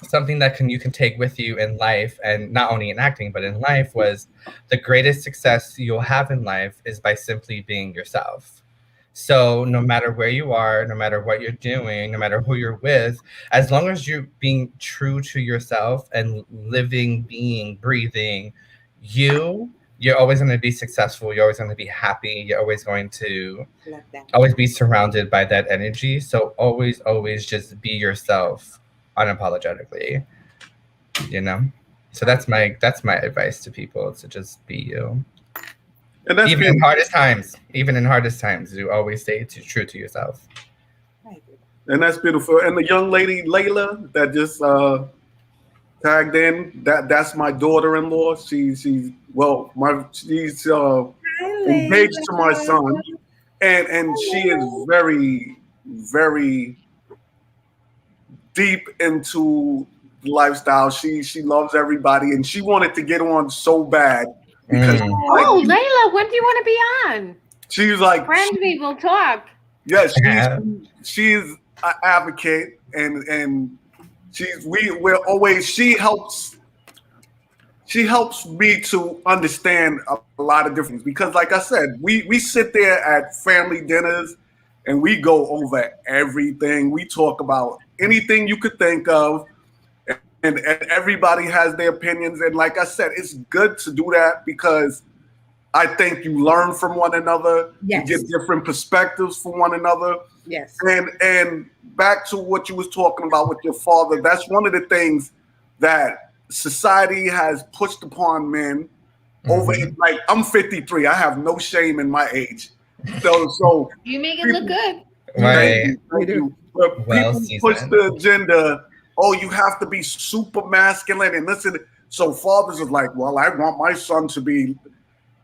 S2: something that you can take with you in life, and not only in acting, but in life, was the greatest success you'll have in life is by simply being yourself. So no matter where you are, no matter what you're doing, no matter who you're with, as long as you're being true to yourself and living, being, breathing, you're always going to be successful. You're always going to be happy. You're always going to always be surrounded by that energy. So always just be yourself unapologetically, So that's my advice to people, to just be you.
S4: And that's
S2: even in hardest times, you always stay true to yourself.
S4: And that's beautiful. And the young lady, Layla, that just tagged in, that's my daughter-in-law. She's engaged to my son, and she is very, very deep into the lifestyle. She loves everybody, and she wanted to get on so bad because
S1: Layla, when do you want to be on?
S4: She's like,
S1: friend, we will talk.
S4: Yes, she's an advocate, and she helps me to understand a lot of different things, because like I said, we sit there at family dinners and we go over everything. We talk about anything you could think of, and everybody has their opinions. And like I said, it's good to do that because I think you learn from one another. Yes. You get different perspectives from one another.
S5: Yes.
S4: And back to what you was talking about with your father, that's one of the things that society has pushed upon men over. Like, I'm 53. I have no shame in my age. So
S1: you make it look good.
S2: Right.
S4: Thank you. But people push the agenda. Oh, you have to be super masculine and listen. So fathers are like, well, I want my son to be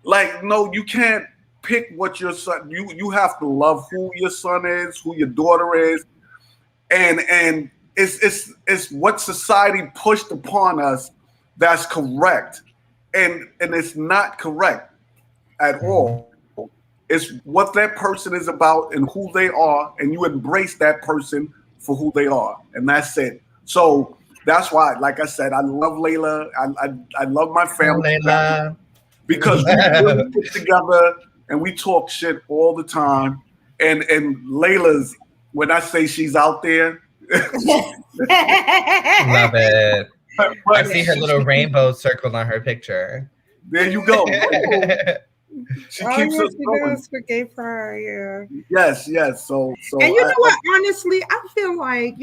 S4: like, no, you can't pick what your son. You have to love who your son is, who your daughter is, and it's what society pushed upon us that's correct, and it's not correct at all. It's what that person is about and who they are, and you embrace that person for who they are, and that's it. So that's why, like I said, I love Layla. I love my family because we really get together and we talk shit all the time. And Layla's, when I say she's out there,
S2: love it.
S4: but
S2: I see her little rainbow circled on her picture.
S4: There you go. She keeps us going.
S5: For Gay Pride, yeah.
S4: Yes. So
S5: and you know what? Honestly, I feel like,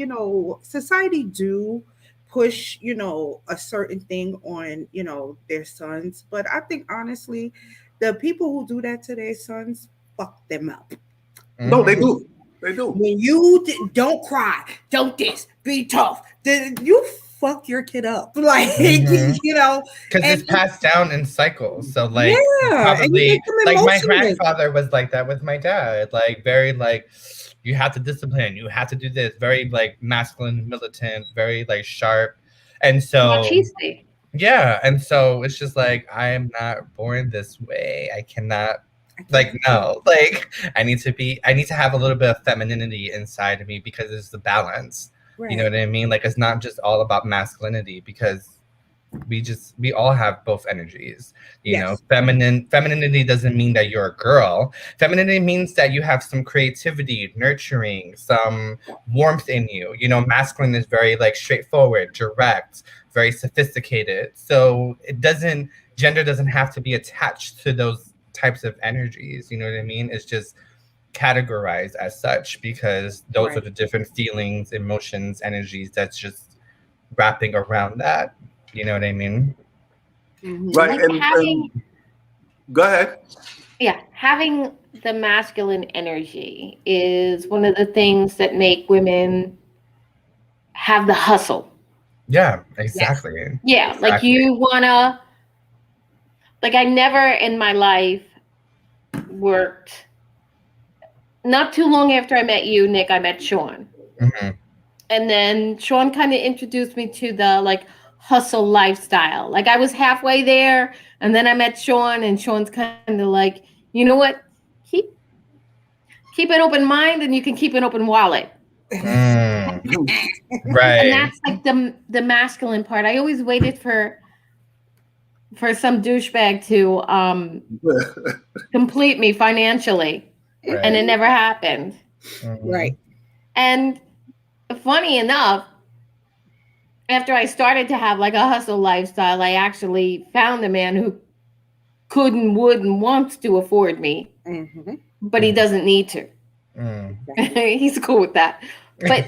S5: society do push, a certain thing on, their sons. But I think honestly, the people who do that to their sons fuck them up.
S4: No, they do. They do.
S5: When you don't cry, don't this, be tough. You fuck your kid up, like because
S2: it's passed down in cycles. So like,
S5: yeah,
S2: probably like my grandfather was like that with my dad, like very like, you have to discipline, you have to do this, very like masculine, militant, very like sharp, and so yeah, and so it's just like, I am not born this way. I cannot. Like, no, like I need to have a little bit of femininity inside of me because it's the balance. Right. You know what I mean? Like, it's not just all about masculinity, because we all have both energies. You know, femininity doesn't mean that you're a girl. Femininity means that you have some creativity, nurturing, some warmth in you. You know, masculine is very like straightforward, direct, very sophisticated. So gender doesn't have to be attached to those types of energies, you know what I mean? It's just categorized as such because those are the different feelings, emotions, energies that's just wrapping around that. You know what I mean?
S4: Mm-hmm. Right. And go ahead.
S1: Yeah, having the masculine energy is one of the things that make women have the hustle.
S2: Yeah, exactly.
S1: Yeah,
S2: exactly.
S1: Like you wanna. Like I never in my life worked. Not too long after I met you, Nick, I met Shawn. Mm-hmm. And then Shawn kind of introduced me to the like hustle lifestyle. Like I was halfway there, and then I met Shawn, and Shawn's kind of like, you know what? Keep an open mind, and you can keep an open wallet.
S2: Right.
S1: And that's like the masculine part. I always waited for some douchebag to complete me financially, and it never happened.
S2: Mm-hmm.
S5: Right.
S1: And funny enough, after I started to have like a hustle lifestyle, I actually found a man who could and would and wants to afford me, but he doesn't need to. He's cool with that. But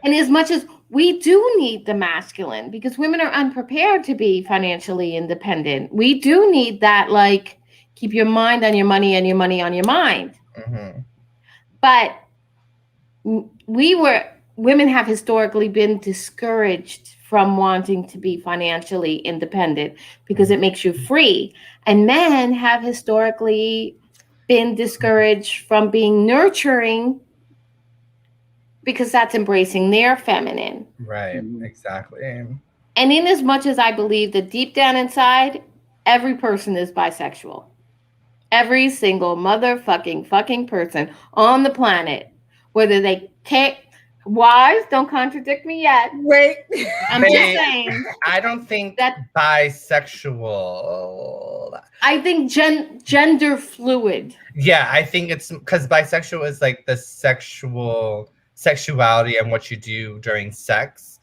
S1: and as much as we do need the masculine, because women are unprepared to be financially independent, we do need that, like, keep your mind on your money and your money on your mind. Mm-hmm. But women have historically been discouraged from wanting to be financially independent because it makes you free. And men have historically been discouraged from being nurturing because that's embracing their feminine.
S2: Right, exactly.
S1: And in as much as I believe that deep down inside, every person is bisexual. Every single fucking person on the planet, whether they can't, wives, don't contradict me yet.
S5: Wait.
S1: I'm just saying.
S2: I don't think that bisexual.
S1: I think gender fluid.
S2: Yeah, I think it's because bisexual is like the sexuality and what you do during sex.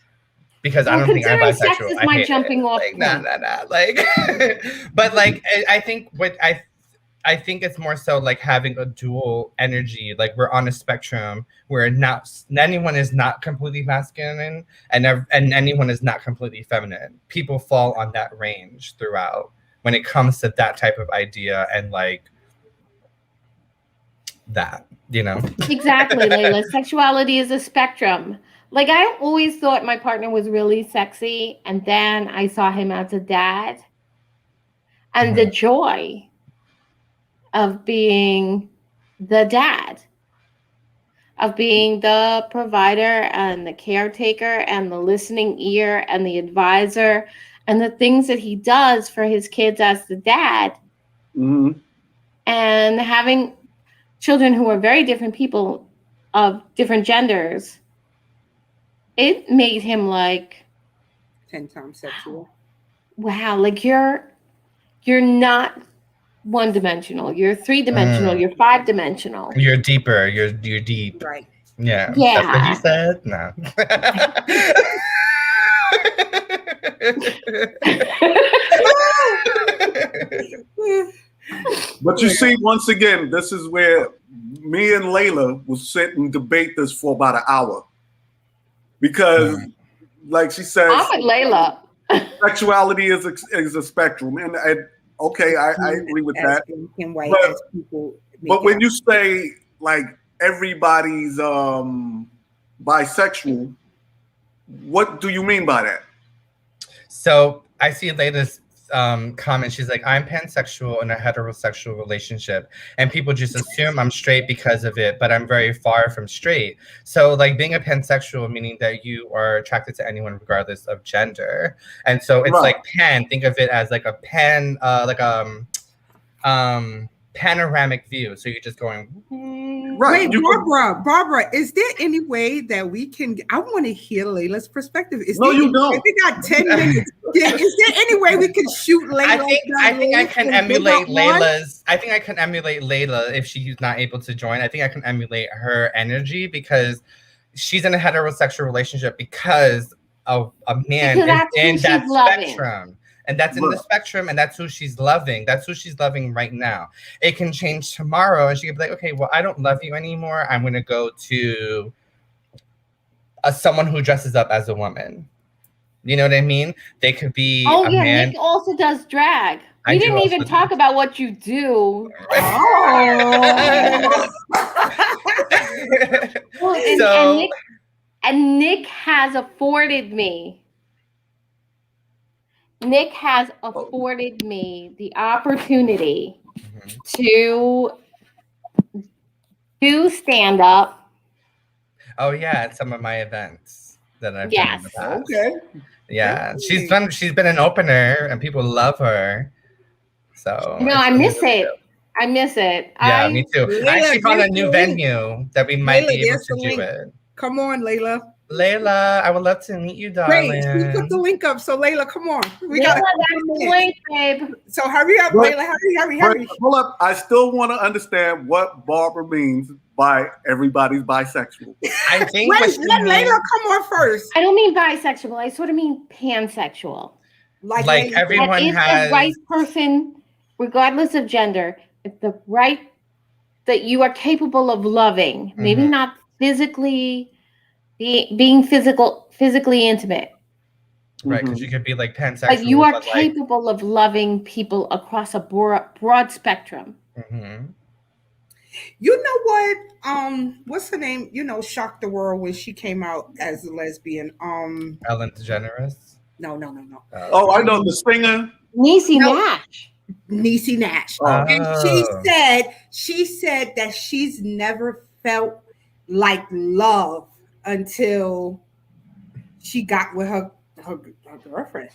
S2: Because I don't think I'm bisexual.
S1: Sex is my jumping off
S2: point. Nah. Like, but like, I think I think it's more so like having a dual energy. Like we're on a spectrum where anyone is not completely masculine and anyone is not completely feminine. People fall on that range throughout when it comes to that type of idea and like that, you know?
S1: Exactly, Layla. Sexuality is a spectrum. Like I always thought my partner was really sexy, and then I saw him as a dad, and the joy of being the dad, of being the provider and the caretaker and the listening ear and the advisor and the things that he does for his kids as the dad.
S4: Mm-hmm.
S1: And having children who are very different people of different genders, it made him like
S5: 10 times sexual.
S1: Wow, like you're not one dimensional. You're three dimensional. You're 5-dimensional.
S2: You're deeper. You're deep.
S5: Right.
S2: Yeah.
S1: Yeah.
S2: That's what he said. No.
S4: But you see, once again, this is where me and Layla will sit and debate this for about an hour. Because, like she says,
S1: I'm with Layla.
S4: Sexuality is a spectrum. And okay, I agree with that. But when you say, like, everybody's bisexual, what do you mean by that?
S2: So I see Layla's comment. She's like, I'm pansexual in a heterosexual relationship, and people just assume I'm straight because of it, but I'm very far from straight. So like being a pansexual, meaning that you are attracted to anyone regardless of gender. And so it's like pan, think of it as like a pan, panoramic view. So you're just going
S5: Wait, Barbara, is there any way that we can? I want to hear Layla's perspective.
S4: No, you don't.
S5: We got 10 minutes. Is there any way we can shoot Layla?
S2: I think I can emulate Layla's. I think I can emulate Layla if she's not able to join. I think I can emulate her energy because she's in a heterosexual relationship because of a man is in that spectrum. And that's in the spectrum, and that's who she's loving. That's who she's loving right now. It can change tomorrow, and she could be like, okay, well, I don't love you anymore. I'm going to go to someone who dresses up as a woman. You know what I mean? They could be a man.
S1: Nick also does drag. We didn't even talk about what you do. And Nick has afforded me. Nick has afforded me the opportunity to do stand-up.
S2: Oh yeah, at some of my events that I've done in the past.
S4: Okay.
S2: Yeah, she's been an opener, and people love her. So
S1: no, I miss it. I miss it.
S2: Yeah, me too. Layla, I actually found a new venue that we might be able to do it.
S5: Come on, Layla.
S2: Layla, I would love to meet you, darling.
S5: Great, we put the link up. So Layla, come on.
S1: We got the link, babe.
S5: So hurry up, Layla. Hurry.
S4: Hold up. I still want to understand what Barbara means by everybody's bisexual.
S2: I think
S5: let Layla come on first.
S1: I don't mean bisexual. I sort of mean pansexual.
S2: Like everyone has
S1: the right person, regardless of gender. If the right that you are capable of loving, maybe not physically. Being physically intimate.
S2: Right, because you could be like pansexual.
S1: But you are capable of loving people across a broad spectrum.
S2: Mm-hmm.
S5: You know what? What's her name? Shocked the world when she came out as a lesbian.
S2: Ellen DeGeneres?
S5: No.
S4: Oh, I know the singer.
S1: Niecy Nash.
S5: Niecy Nash.
S2: Oh.
S5: And she said that she's never felt like love until she got with her girlfriend.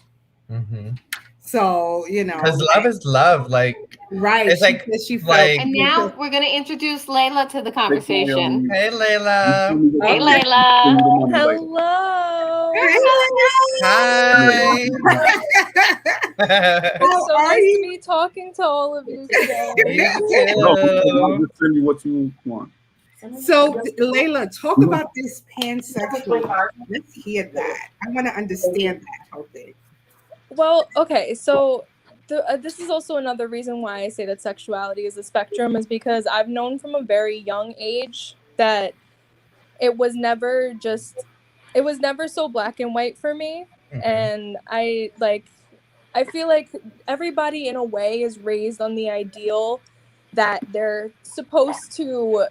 S2: Mm-hmm.
S5: So,
S2: because love is love, like
S5: right.
S2: It's like she felt,
S1: and now we're gonna introduce Layla to the conversation.
S2: Hey, Layla.
S1: Hey, Layla.
S6: Hello.
S2: Hi.
S6: It's so nice to be talking to all of you today.
S4: I'll just send you what you want.
S5: So, Layla, talk about this pansexual. Let's hear that. I want to understand that whole thing.
S6: Well, okay, so this is also another reason why I say that sexuality is a spectrum, is because I've known from a very young age that it was never so black and white for me. Mm-hmm. And I feel like everybody in a way is raised on the ideal that they're supposed to,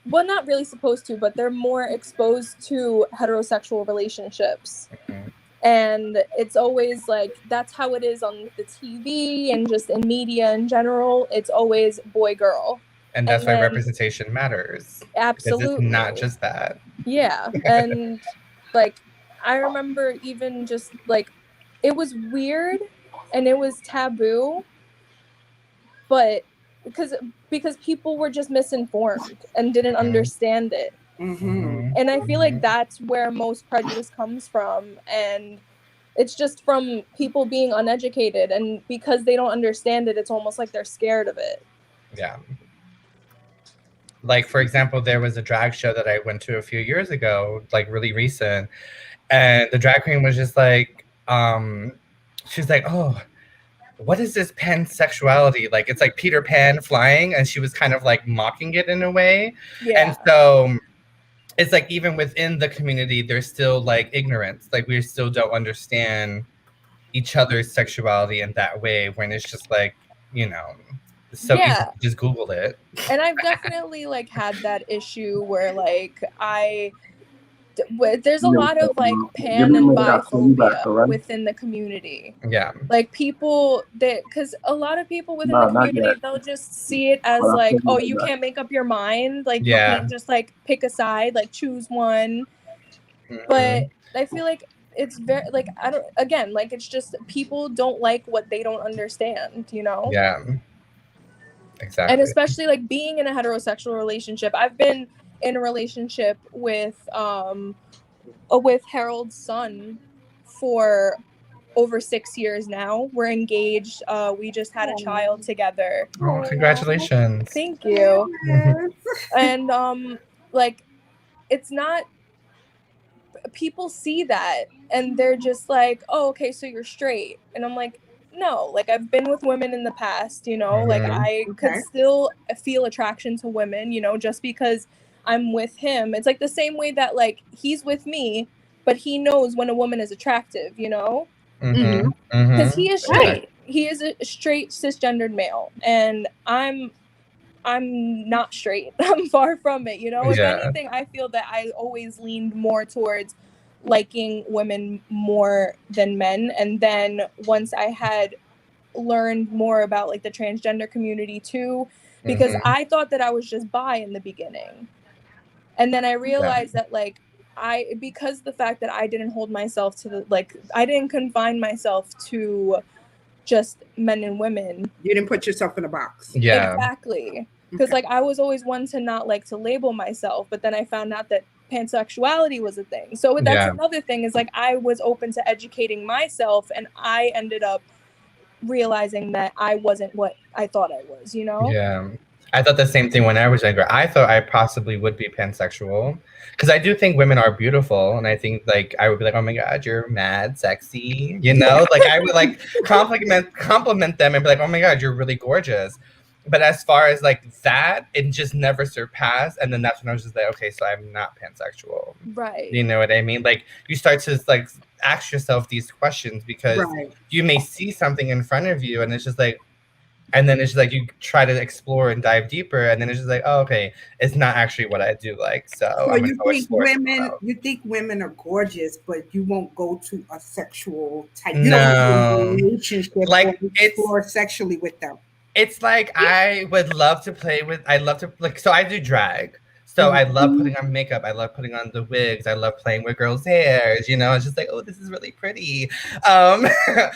S6: well, not really supposed to, but they're more exposed to heterosexual relationships.
S2: Mm-hmm.
S6: And it's always like, that's how it is on the TV and just in media in general. It's always boy, girl.
S2: And that's why representation matters.
S6: Absolutely.
S2: Because it's not just that.
S6: Yeah. And like, I remember even just like, it was weird and it was taboo, but because people were just misinformed and didn't understand it.
S5: Mm-hmm.
S6: And I feel like that's where most prejudice comes from. And it's just from people being uneducated. And because they don't understand it, it's almost like they're scared of it.
S2: Yeah. Like, for example, there was a drag show that I went to a few years ago, like really recent. And the drag queen was just like, she's like, oh, what is this pansexuality? Like, it's like Peter Pan flying. And she was kind of like mocking it in a way.
S6: Yeah.
S2: And so it's like, even within the community, there's still like ignorance. Like, we still don't understand each other's sexuality in that way, when it's just like, you know, so easy to just Google it.
S6: And I've definitely like had that issue where like there's a lot of like pan and biphobia within the community.
S2: Yeah.
S6: Like people that, because a lot of people within the community, they'll just see it as like, oh, you can't make up your mind. Like, you can't just like pick a side, like choose one. Mm-hmm. But I feel like it's very like, I don't, again, like it's just people don't like what they don't understand, you know?
S2: Yeah. Exactly.
S6: And especially like being in a heterosexual relationship. I've been in a relationship with Harold's son for over 6 years now. We're engaged. We just had a child together.
S2: Oh, congratulations.
S6: Thank you. And like, it's not, people see that and they're just like, oh, okay, so you're straight. And I'm like, no, like I've been with women in the past, you know, like I could still feel attraction to women, you know, just because I'm with him. It's like the same way that like he's with me, but he knows when a woman is attractive, you know, because he is straight. He is a straight cisgendered male, and I'm not straight. I'm far from it, you know. If anything, I feel that I always leaned more towards liking women more than men. And then once I had learned more about like the transgender community too, because I thought that I was just bi in the beginning, and then I realized that like because the fact that I didn't hold myself to the, like, I didn't confine myself to just men and women.
S5: You didn't put yourself in a box.
S2: Yeah,
S6: exactly. Because like I was always one to not like to label myself, but then I found out that pansexuality was a thing. So that's another thing, is like I was open to educating myself, and I ended up realizing that I wasn't what I thought I was, you know?
S2: Yeah. I thought the same thing when I was younger. I thought I possibly would be pansexual, because I do think women are beautiful, and I think like I would be like, oh my god, you're mad sexy, you know? Like I would like compliment them and be like, oh my god, you're really gorgeous. But as far as like that, it just never surpassed. And then that's when I was just like, okay, so I'm not pansexual.
S6: Right.
S2: You know what I mean? Like you start to like ask yourself these questions, because you may see something in front of you and it's just like, and then it's just like you try to explore and dive deeper, and then it's just like, oh, okay, it's not actually what I do like. So
S5: you think women are gorgeous, but you won't go to a sexual type relationship, like explore sexually with them.
S2: It's like I would love to play with. I love to like. So I do drag. So I love putting on makeup. I love putting on the wigs. I love playing with girls' hairs. You know, it's just like, oh, this is really pretty. But
S1: I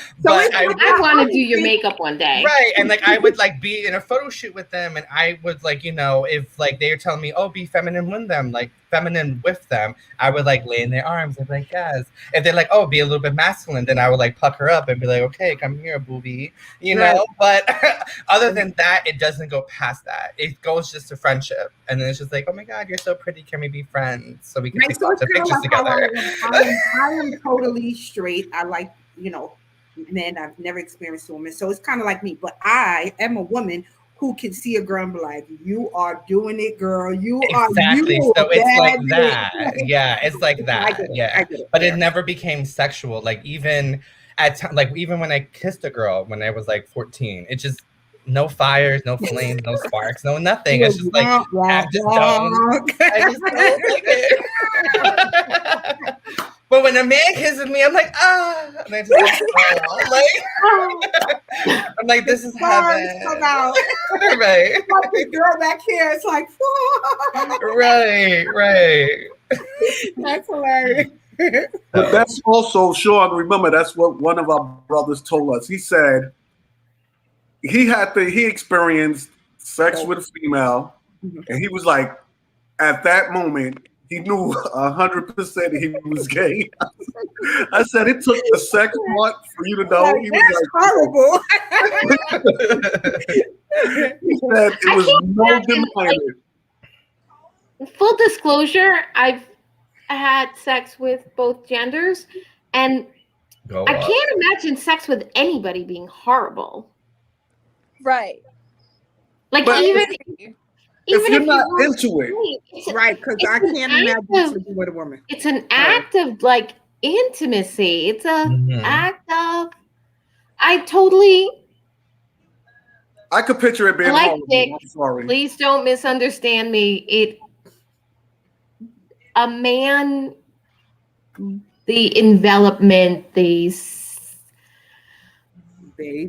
S1: want to do your makeup one day.
S2: Right. And like, I would like be in a photo shoot with them, and I would like, you know, if like they were telling me, oh, be feminine with them, like feminine with them, I would like lay in their arms and be like, yes. If they're like, oh, be a little bit masculine, then I would like pluck her up and be like, okay, come here, booby, you know? But other than that, it doesn't go past that. It goes just to friendship. And then it's just like, oh my God, you're so pretty. Can we be friends? So we can take lots of pictures together.
S5: I am totally straight. I like, you know, men. I've never experienced a woman. So it's kind of like me. But I am a woman who can see a girl and be like, you are doing it, girl. You are.
S2: Exactly. So it's like that. Yeah, it's like that. Yeah. But it never became sexual. Like even even when I kissed a girl when I was like 14, it just, no fires, no flames, no sparks, no nothing. It's just like, I just don't like it. But when a man kisses me, I'm like, ah, and I just like, oh, like, I'm like, this is heaven.
S5: Come out.
S2: Right.
S5: Like the girl back here, it's like,
S2: Right.
S5: that's hilarious.
S4: But that's also, Shawn, remember, that's what one of our brothers told us. He said he experienced sex with a female, and he was like, at that moment, he knew 100% he was gay. I said it took the sex part for you to know. He was
S5: like, horrible.
S4: He said it was no denying it.
S1: Full disclosure, I've had sex with both genders, and I can't imagine sex with anybody being horrible.
S6: Right.
S1: Like,
S4: But
S1: even
S4: if you're not
S1: you
S4: into it,
S5: right? Because I can't imagine sleeping with a woman.
S1: It's an act of like intimacy. It's an act of.
S4: I could picture it being horrible. I'm sorry.
S1: Please don't misunderstand me. A man, the envelopment,
S5: Baby,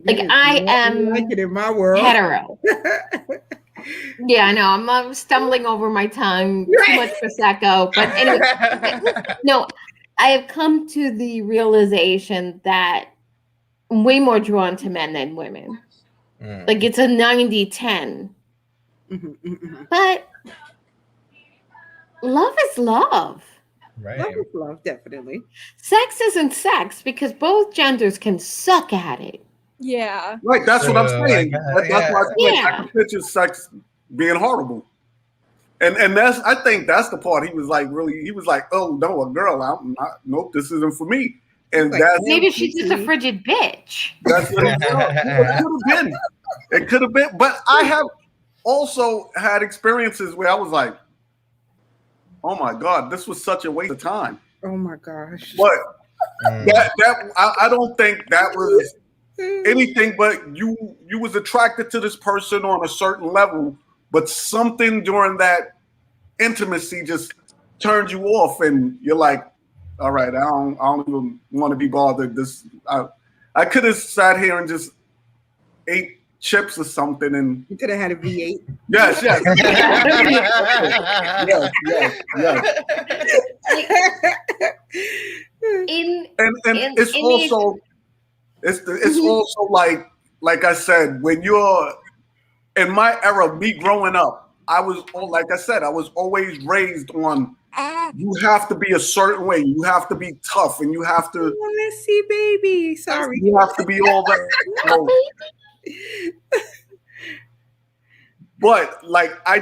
S1: like I am
S5: like it in my world.
S1: hetero. Yeah, I know. I'm stumbling over my tongue. Too much prosecco. But anyway, no, I have come to the realization that I'm way more drawn to men than women. Like it's a 90-10. But love is love.
S2: Right.
S5: Love is love, definitely.
S1: Sex isn't sex because both genders can suck at it.
S6: Yeah.
S4: Right, that's what I'm saying. That's why I can picture sex being horrible. And that's, I think that's the part he was like, oh no, a girl, nope, this isn't for me. And
S5: like,
S4: that's
S1: maybe she's just a frigid bitch.
S4: That's what it could have been. It could have been, but I have also had experiences where I was like, oh my God, this was such a waste of time.
S5: Oh my gosh.
S4: But I don't think that was anything but you was attracted to this person on a certain level, but something during that intimacy just turned you off, and you're like, all right, I don't even want to be bothered. I could have sat here and just ate chips or something, and
S5: you could have had a V8.
S4: Yes. yes. And it's also it's also like I said, when you're in my era, me growing up, I was always raised on you have to be a certain way, you have to be tough, and you have to.
S5: Oh, let's see, baby. Sorry,
S4: you have to be all that. But like I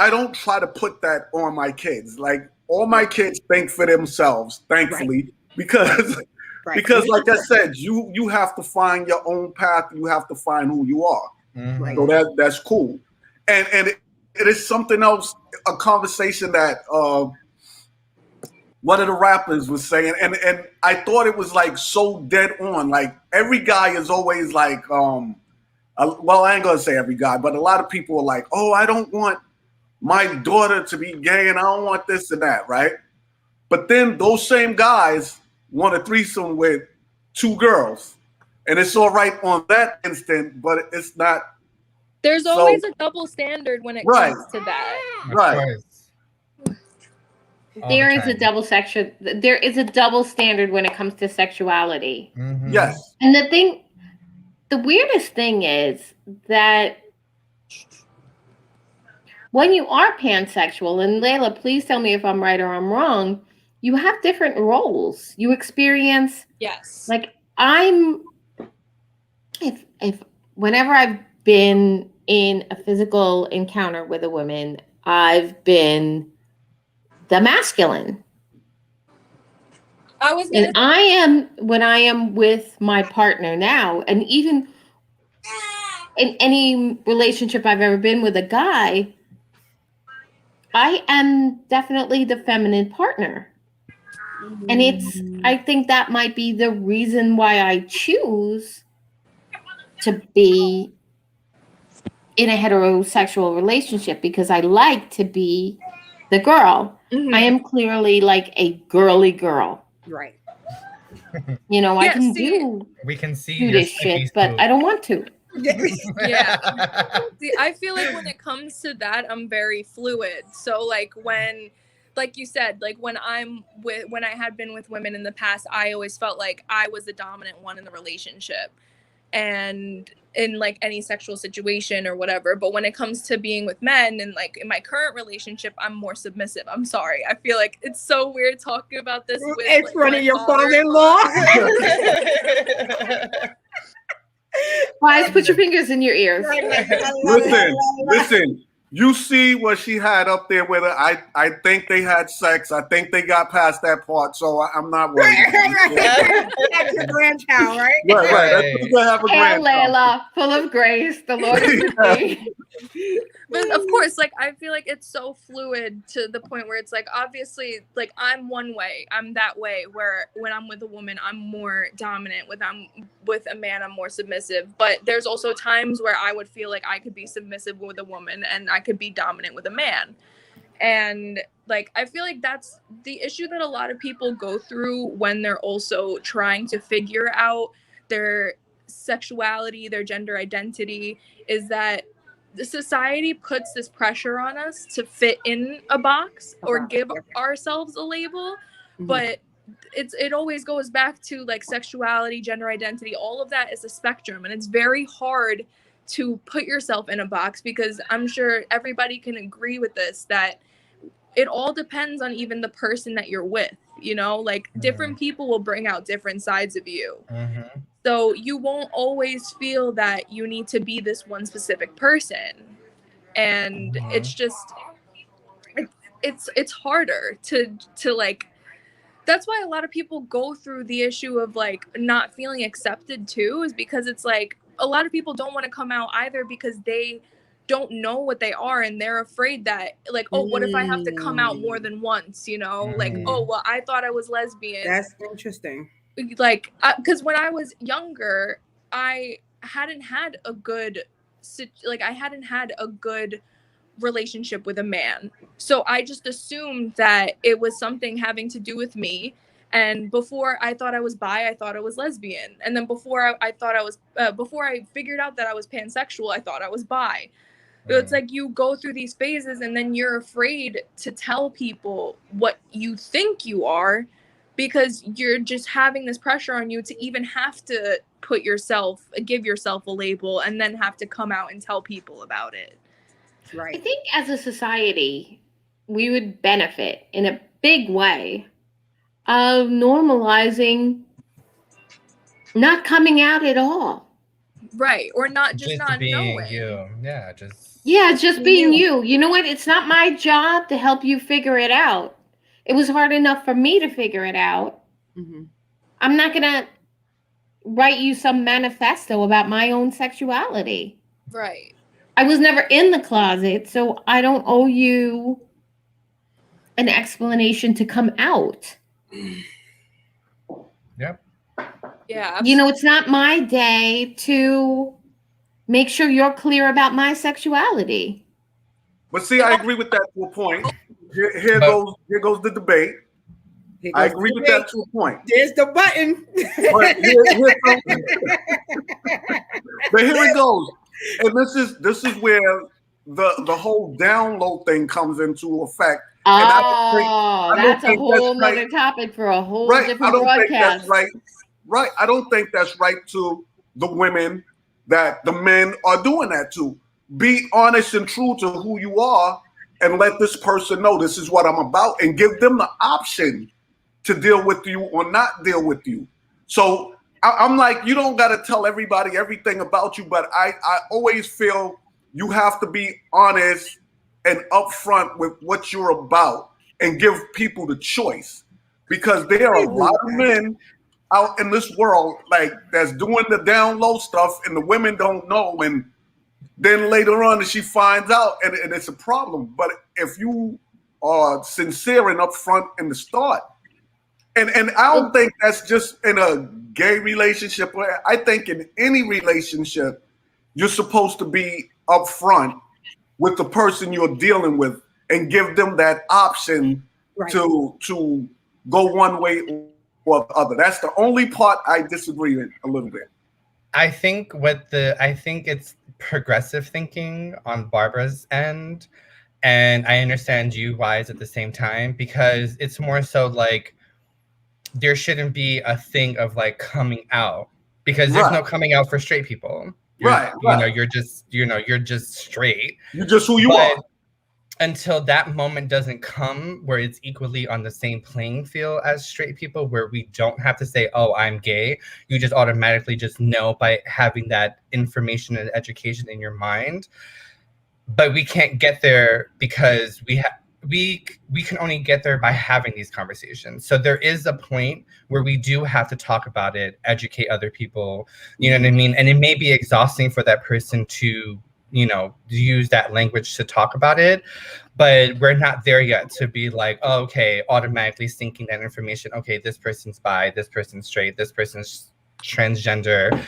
S4: don't try to put that on my kids. Like all my kids think for themselves, thankfully, because like I said, you have to find your own path. You have to find who you are.
S2: Mm-hmm.
S4: So that's cool. And it is something else, a conversation that one of the rappers was saying, and I thought it was like so dead on. Like every guy is always like, well, I ain't gonna say every guy, but a lot of people are like, oh, I don't want my daughter to be gay, and I don't want this and that, right? But then those same guys want a threesome with 2 girls, and it's all right on that instant, but it's not.
S6: There's always a double standard when it comes to that.
S4: Right.
S1: There is a double standard when it comes to sexuality.
S2: Mm-hmm.
S4: Yes.
S1: And the weirdest thing is that when you are pansexual, and Layla, please tell me if I'm right or I'm wrong, you have different roles. You experience,
S6: yes.
S1: Like if whenever I've been in a physical encounter with a woman, I've been the masculine. When I am with my partner now, and even in any relationship I've ever been with a guy, I am definitely the feminine partner. And I think that might be the reason why I choose to be in a heterosexual relationship, because I like to be the girl. Mm-hmm. I am clearly like a girly girl.
S5: Right.
S1: You know, I
S6: Yeah,
S1: can
S6: see-
S2: We can see
S1: do
S2: your
S1: this
S2: sticky
S1: shit, but
S2: spoon.
S1: I don't want to.
S6: Yeah. See, I feel like when it comes to that, I'm very fluid. So like when, like you said, like when when I had been with women in the past, I always felt like I was the dominant one in the relationship and in like any sexual situation or whatever. But when it comes to being with men and like in my current relationship, I'm more submissive. I'm sorry. I feel like it's so weird talking about this with
S5: In
S6: like,
S5: front
S6: my
S5: of your
S6: father-in-law.
S1: Wise, put your fingers in your ears.
S4: Listen. You see what she had up there with her. I think they had sex. I think they got past that part, so I'm not worried.
S5: That's your grandchild, right?
S4: Right. That's what you have a
S1: Hail
S4: grandchild.
S1: Layla, full of grace. The Lord is with thee.
S6: But of course, like I feel like it's so fluid to the point where it's like obviously like I'm one way, I'm that way, where when I'm with a woman I'm more dominant, when I'm with a man I'm more submissive. But there's also times where I would feel like I could be submissive with a woman and I could be dominant with a man. And like I feel like that's the issue that a lot of people go through when they're also trying to figure out their sexuality, their gender identity, is that the society puts this pressure on us to fit in a box or give ourselves a label. But it always goes back to like sexuality, gender identity, all of that is a spectrum, and it's very hard to put yourself in a box because I'm sure everybody can agree with this, that it all depends on even the person that you're with, you know, like different people will bring out different sides of you. So you won't always feel that you need to be this one specific person. And it's just it's harder to like, that's why a lot of people go through the issue of like not feeling accepted too, is because it's like a lot of people don't want to come out either because they don't know what they are and they're afraid that like, oh, what if I have to come out more than once, you know, like, oh well, I thought I was lesbian.
S5: That's interesting.
S6: Like because when I was younger I hadn't had a good relationship with a man. So I just assumed that it was something having to do with me. And before I thought I was bi, I thought I was lesbian. And then before I thought I was, before I figured out that I was pansexual, I thought I was bi. So it's like you go through these phases and then you're afraid to tell people what you think you are because you're just having this pressure on you to even have to give yourself a label and then have to come out and tell people about it.
S1: I think as a society, we would benefit in a big way of normalizing not coming out at all.
S6: Right. Or not just not
S2: being
S6: knowing.
S2: you.
S1: Yeah, just being you. You know what? It's not my job to help you figure it out. It was hard enough for me to figure it out. I'm not going to write you some manifesto about my own sexuality.
S6: Right.
S1: I was never in the closet, so I don't owe you an explanation to come out.
S2: Yep.
S6: Yeah. Absolutely.
S1: You know, it's not my day to make sure you're clear about my sexuality.
S4: But see, I agree with that to a point. Here goes the debate. I agree with that to a point.
S5: There's the button.
S4: But here it goes. And this is where the whole download thing comes into effect.
S1: Oh, that's a whole other topic for a whole different broadcast.
S4: Right. I don't think that's right to the women that the men are doing that to. Be honest and true to who you are and let this person know this is what I'm about and give them the option to deal with you or not deal with you. So I'm like, you don't got to tell everybody everything about you, but I always feel you have to be honest and upfront with what you're about and give people the choice, because there are a lot of men out in this world like that's doing the down low stuff and the women don't know, and then later on she finds out and it's a problem. But if you are sincere and upfront in the start, and I don't think that's just in a gay relationship. I think in any relationship, you're supposed to be upfront with the person you're dealing with and give them that option to go one way or the other. That's the only part I disagree in a little bit.
S2: I think it's progressive thinking on Barbara's end, and I understand you wise at the same time, because it's more so like there shouldn't be a thing of like coming out, because there's no coming out for straight people. You're just straight.
S4: You're just who you are.
S2: Until that moment doesn't come where it's equally on the same playing field as straight people, where we don't have to say, oh, I'm gay. You just automatically just know by having that information and education in your mind. But we can't get there because we can only get there by having these conversations. So there is a point where we do have to talk about it, educate other people, you know what I mean? And it may be exhausting for that person to, use that language to talk about it, but we're not there yet to be like, oh, okay, automatically syncing that information. Okay, this person's bi, this person's straight, this person's transgender,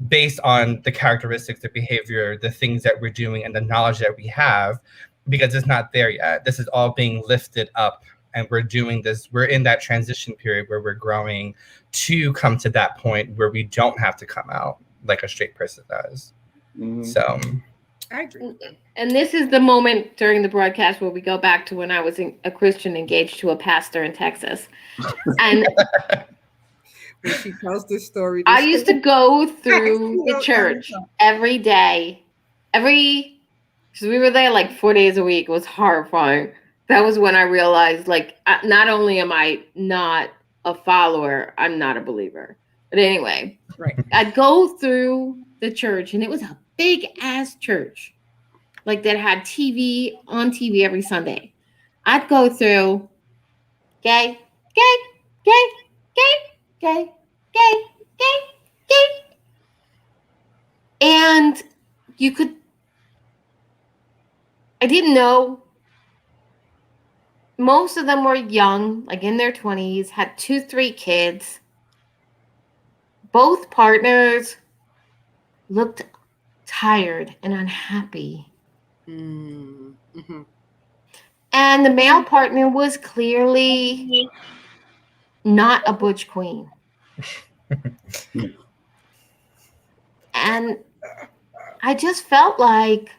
S2: based on the characteristics, the behavior, the things that we're doing, and the knowledge that we have, because it's not there yet. This is all being lifted up, and we're doing this. We're in that transition period where we're growing to come to that point where we don't have to come out like a straight person does. Mm-hmm. So
S5: I agree.
S1: And this is the moment during the broadcast where we go back to when I was a Christian engaged to a pastor in Texas. And
S5: when she tells this story,
S1: I used to go through the church every day. Because we were there like 4 days a week. It was horrifying. That was when I realized, like, not only am I not a follower, I'm not a believer. But anyway,
S5: right.
S1: I'd go through the church, and it was a big ass church, like that had on TV every Sunday. I'd go through gay, gay, gay, gay, gay, gay, gay, gay. And I didn't know. Most of them were young, like in their 20s, had 2-3 kids. Both partners looked tired and unhappy.
S5: Mm-hmm.
S1: And the male partner was clearly not a butch queen. And I just felt like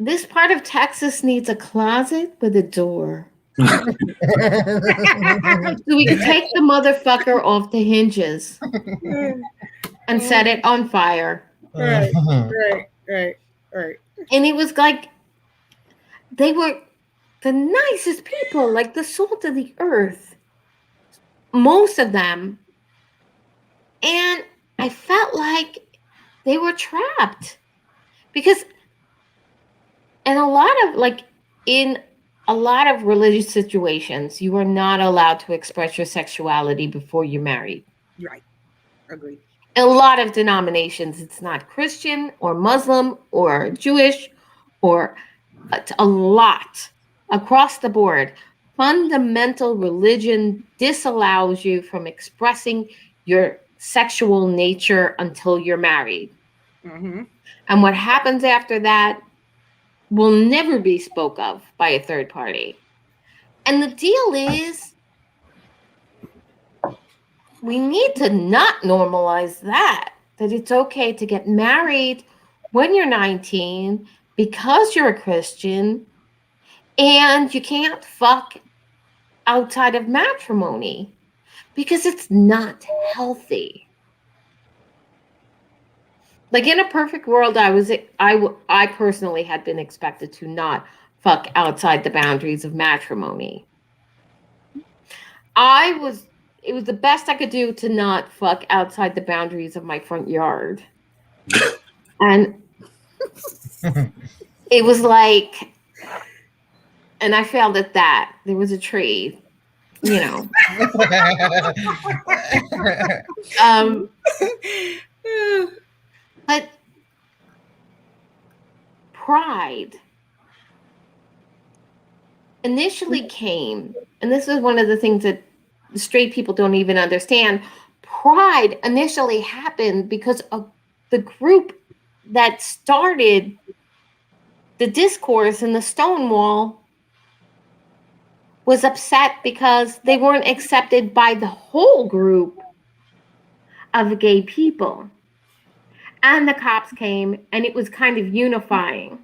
S1: this part of Texas needs a closet with a door. So we could take the motherfucker off the hinges and set it on fire.
S5: Right.
S1: And it was like, they were the nicest people, like the salt of the earth. Most of them. And I felt like they were trapped. Because in a lot of religious situations, you are not allowed to express your sexuality before you're married.
S5: Right. Agreed.
S1: In a lot of denominations, it's not Christian or Muslim or Jewish or a lot across the board. Fundamental religion disallows you from expressing your sexual nature until you're married.
S5: Mm-hmm.
S1: And what happens after that will never be spoke of by a third party. And the deal is, we need to not normalize that it's okay to get married when you're 19 because you're a Christian, and you can't fuck outside of matrimony because it's not healthy. Like, in a perfect world, I personally had been expected to not fuck outside the boundaries of matrimony. It was the best I could do to not fuck outside the boundaries of my front yard. And it was like, and I failed at that. There was a tree, But pride initially came, and this is one of the things that straight people don't even understand. Pride initially happened because of the group that started the discourse in the Stonewall was upset because they weren't accepted by the whole group of gay people. And the cops came, and it was kind of unifying,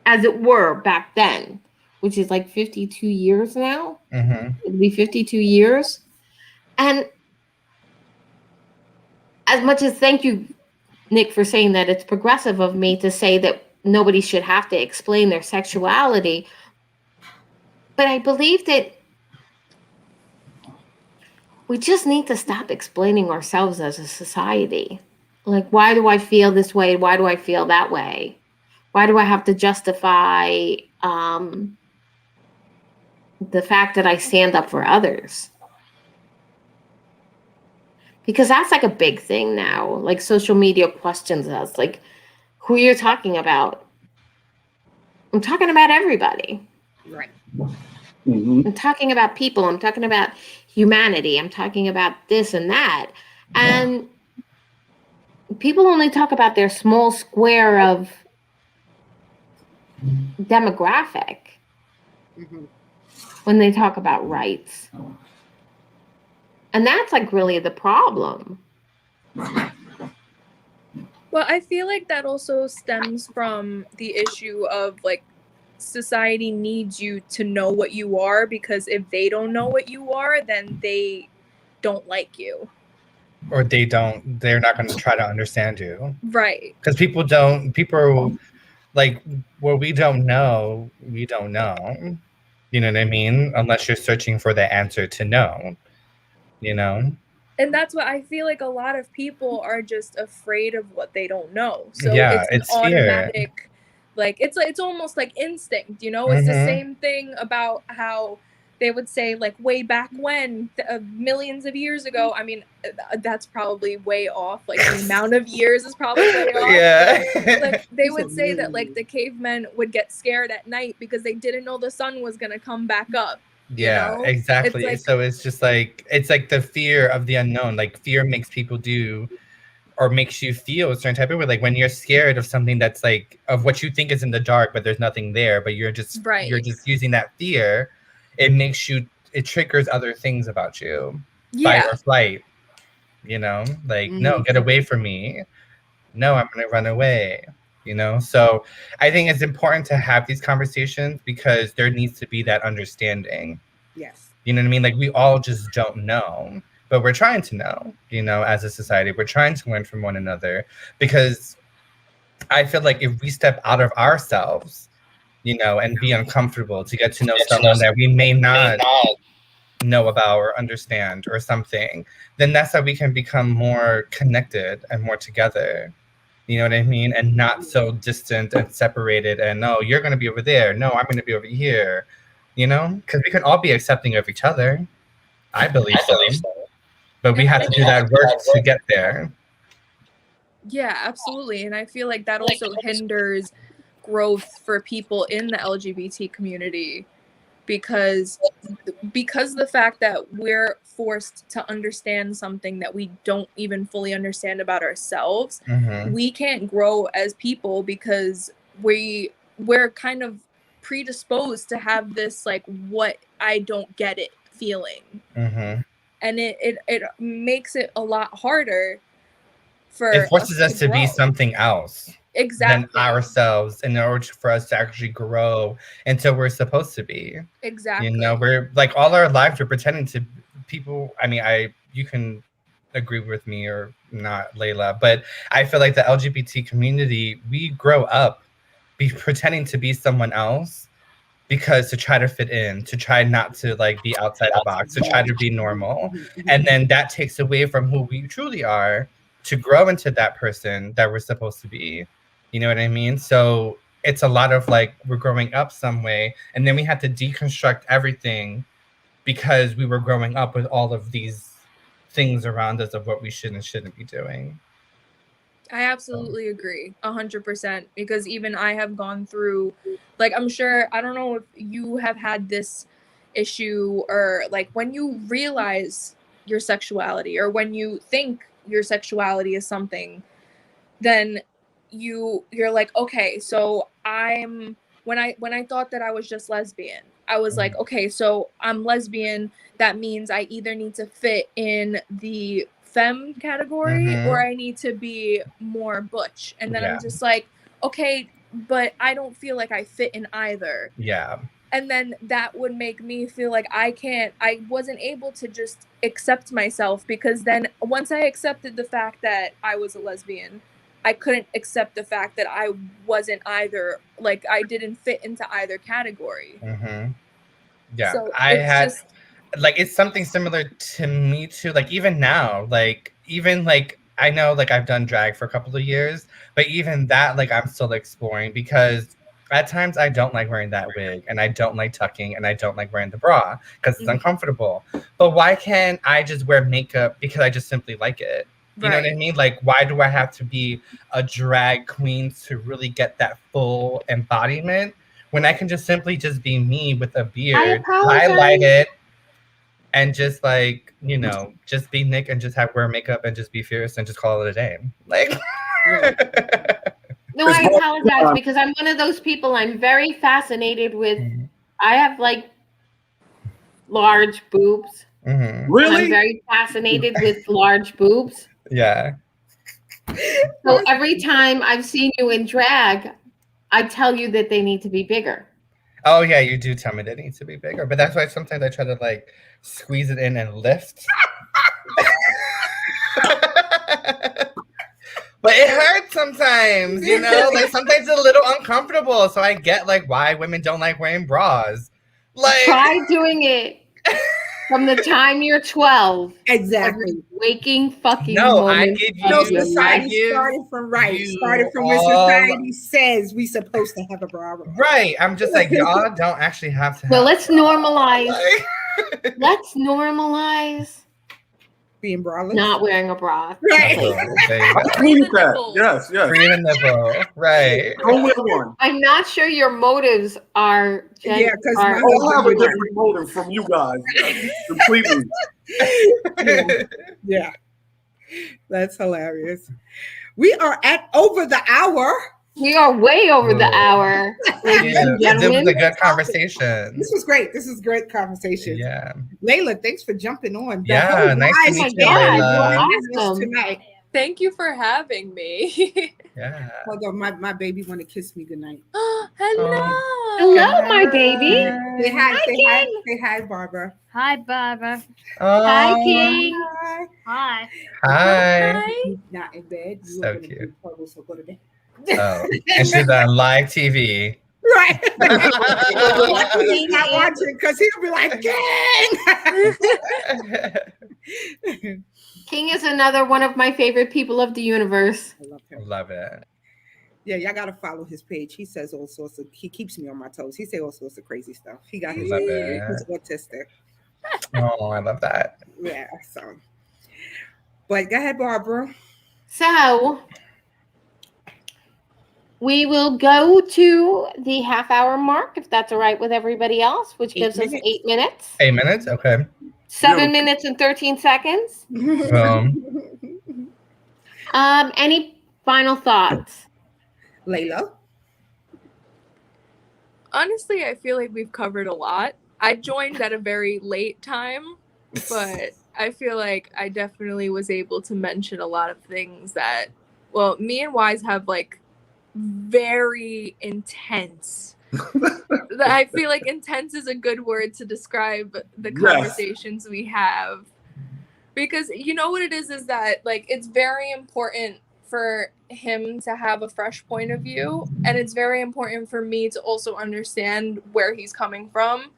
S1: as it were back then, which is like 52 years now.
S2: Mm-hmm.
S1: It'll be 52 years. And as much as thank you, Nick, for saying that it's progressive of me to say that nobody should have to explain their sexuality, but I believe that we just need to stop explaining ourselves as a society. Like, why do I feel this way? Why do I feel that way? Why do I have to justify the fact that I stand up for others? Because that's like a big thing now. Like, social media questions us, like, who you're talking about. I'm talking about everybody.
S5: Right.
S4: Mhm.
S1: I'm talking about people. I'm talking about humanity. I'm talking about this and that. And people only talk about their small square of demographic
S5: Mhm.
S1: when they talk about rights. And that's like really the problem.
S6: Well, I feel like that also stems from the issue of like society needs you to know what you are, because if they don't know what you are, then they don't like you.
S2: Or they're not going to try to understand you.
S6: Right.
S2: Because people like, well, we don't know. You know what I mean? Unless you're searching for the answer to know, you know?
S6: And that's what I feel like a lot of people are just afraid of what they don't know. So
S2: Yeah,
S6: it's an
S2: it's fear.
S6: automatic, like it's almost like instinct, you know? It's the same thing about how they would say like way back when, millions of years ago. I mean, that's probably way off. Like the amount of years is probably way off.
S2: Yeah.
S6: But, like they would say that like the cavemen would get scared at night because they didn't know the sun was gonna come back up.
S2: Yeah,
S6: You know?
S2: exactly.
S6: It's like,
S2: So it's just like, it's like the fear of the unknown. Like fear makes people do, or makes you feel a certain type of way. Like when you're scared of something that's like, of what you think is in the dark, but there's nothing there, but you're just using that fear. It triggers other things about you. Fight or flight, you know, like, no, get away from me. No, I'm going to run away, you know? So I think it's important to have these conversations because there needs to be that understanding.
S5: Yes.
S2: You know what I mean? Like we all just don't know, but we're trying to know, you know, as a society. We're trying to learn from one another, because I feel like if we step out of ourselves, you know, and be uncomfortable to get to know someone that we may not know about or understand or something, then that's how we can become more connected and more together. You know what I mean? And not so distant and separated and, no, you're going to be over there. No, I'm going to be over here. You know? Because we can all be accepting of each other. I believe so. But we have to do that work to get there.
S6: Yeah, absolutely. And I feel like that also hinders growth for people in the LGBT community, because the fact that we're forced to understand something that we don't even fully understand about ourselves, we can't grow as people because we're kind of predisposed to have this like, what, I don't get it feeling. And it makes it a lot harder for
S2: it forces us to be
S6: grow.
S2: something else than ourselves in order for us to actually grow into we're supposed to be.
S6: Exactly.
S2: You know, we're like all our lives we're pretending to people. I mean, you can agree with me or not, Layla, but I feel like the LGBT community, we grow up pretending to be someone else because to try to fit in, to try not to like be outside the box, to try to be normal. And then that takes away from who we truly are to grow into that person that we're supposed to be. You know what I mean? So it's a lot of like, we're growing up some way, and then we have to deconstruct everything because we were growing up with all of these things around us of what we should and shouldn't be doing.
S6: I absolutely agree 100%, because even I have gone through, like, I'm sure, I don't know if you have had this issue, or like when you realize your sexuality, or when you think your sexuality is something, then you're like, okay, so I'm when I thought that I was just lesbian. I was like, okay, so I'm lesbian. That means I either need to fit in the femme category or I need to be more butch. And then I'm just like, okay, but I don't feel like I fit in either.
S2: Yeah.
S6: And then that would make me feel like I wasn't able to just accept myself, because then once I accepted the fact that I was a lesbian, I couldn't accept the fact that I wasn't either, like I didn't fit into either category.
S2: Yeah,
S6: so
S2: it's something similar to me too. Like even now, like even like I know like I've done drag for a couple of years, but even that like I'm still exploring, because at times I don't like wearing that wig, and I don't like tucking, and I don't like wearing the bra because it's uncomfortable. But why can't I just wear makeup because I just simply like it? You know what I mean? Like, why do I have to be a drag queen to really get that full embodiment when I can just simply just be me with a beard, highlight it, and just like, you know, just be Nick and just wear makeup and just be fierce and just call it a day. Like,
S1: no, I apologize because I'm one of those people. I'm very fascinated with. I have like large boobs.
S4: Really?
S1: I'm very fascinated with large boobs.
S2: Yeah.
S1: So every time I've seen you in drag, I tell you that they need to be bigger.
S2: Oh yeah, you do tell me they need to be bigger, but that's why sometimes I try to like squeeze it in and lift. But it hurts sometimes, you know? Like sometimes it's a little uncomfortable. So I get like why women don't like wearing bras. Like
S1: try doing it from the time you're 12.
S5: Exactly.
S1: Waking fucking
S2: no,
S1: moment.
S2: I give you.
S5: Started from where society says we supposed to have a bra on.
S2: Right. I'm just like, y'all don't actually have to.
S1: Well, let's normalize. Let's normalize
S5: being braless,
S1: not wearing a bra.
S5: Right.
S4: Free that. Yes, yes.
S2: Free the nipple. Right.
S4: Don't wear one.
S1: I'm not sure your motives are.
S5: Yeah, because
S4: I have a different motive from you guys. Completely.
S5: Yeah. That's hilarious. We are at over the hour.
S1: We are way over the hour.
S2: This was a good conversation.
S5: This was great. This is great conversation.
S2: Yeah.
S5: Layla, thanks for jumping on.
S2: Yeah, nice to meet you, Layla.
S5: Awesome. Tonight.
S6: Thank you for having me.
S2: Yeah.
S5: Hold on, my baby want to kiss me goodnight.
S6: Hello.
S1: Hello, my baby.
S5: Say hi, say hi, Barbara.
S7: Hi, Barbara.
S1: Hi, King.
S7: Hi.
S2: Hi.
S5: Not in bed. You
S2: So cute.
S5: So go to bed.
S2: Oh, and she's on live TV.
S5: Right. He's not watching because he'll be like, "Gang."
S1: King is another one of my favorite people of the universe.
S5: I love him.
S2: Love it.
S5: Yeah, y'all gotta follow his page. He says all sorts of. He keeps me on my toes. He say all sorts of crazy stuff. He got his. He's autistic.
S2: Oh, I love that.
S5: Yeah. So, but go ahead, Barbara.
S1: So we will go to the half-hour mark, if that's all right with everybody else, which gives us 8 minutes.
S2: 8 minutes? Okay.
S1: 7 minutes and 13 seconds. Any final thoughts?
S5: Layla?
S6: Honestly, I feel like we've covered a lot. I joined at a very late time, but I feel like I definitely was able to mention a lot of things that, well, me and Wise have like very intense. I feel like intense is a good word to describe the conversations we have, because you know what it is that like it's very important for him to have a fresh point of view, and it's very important for me to also understand where he's coming from.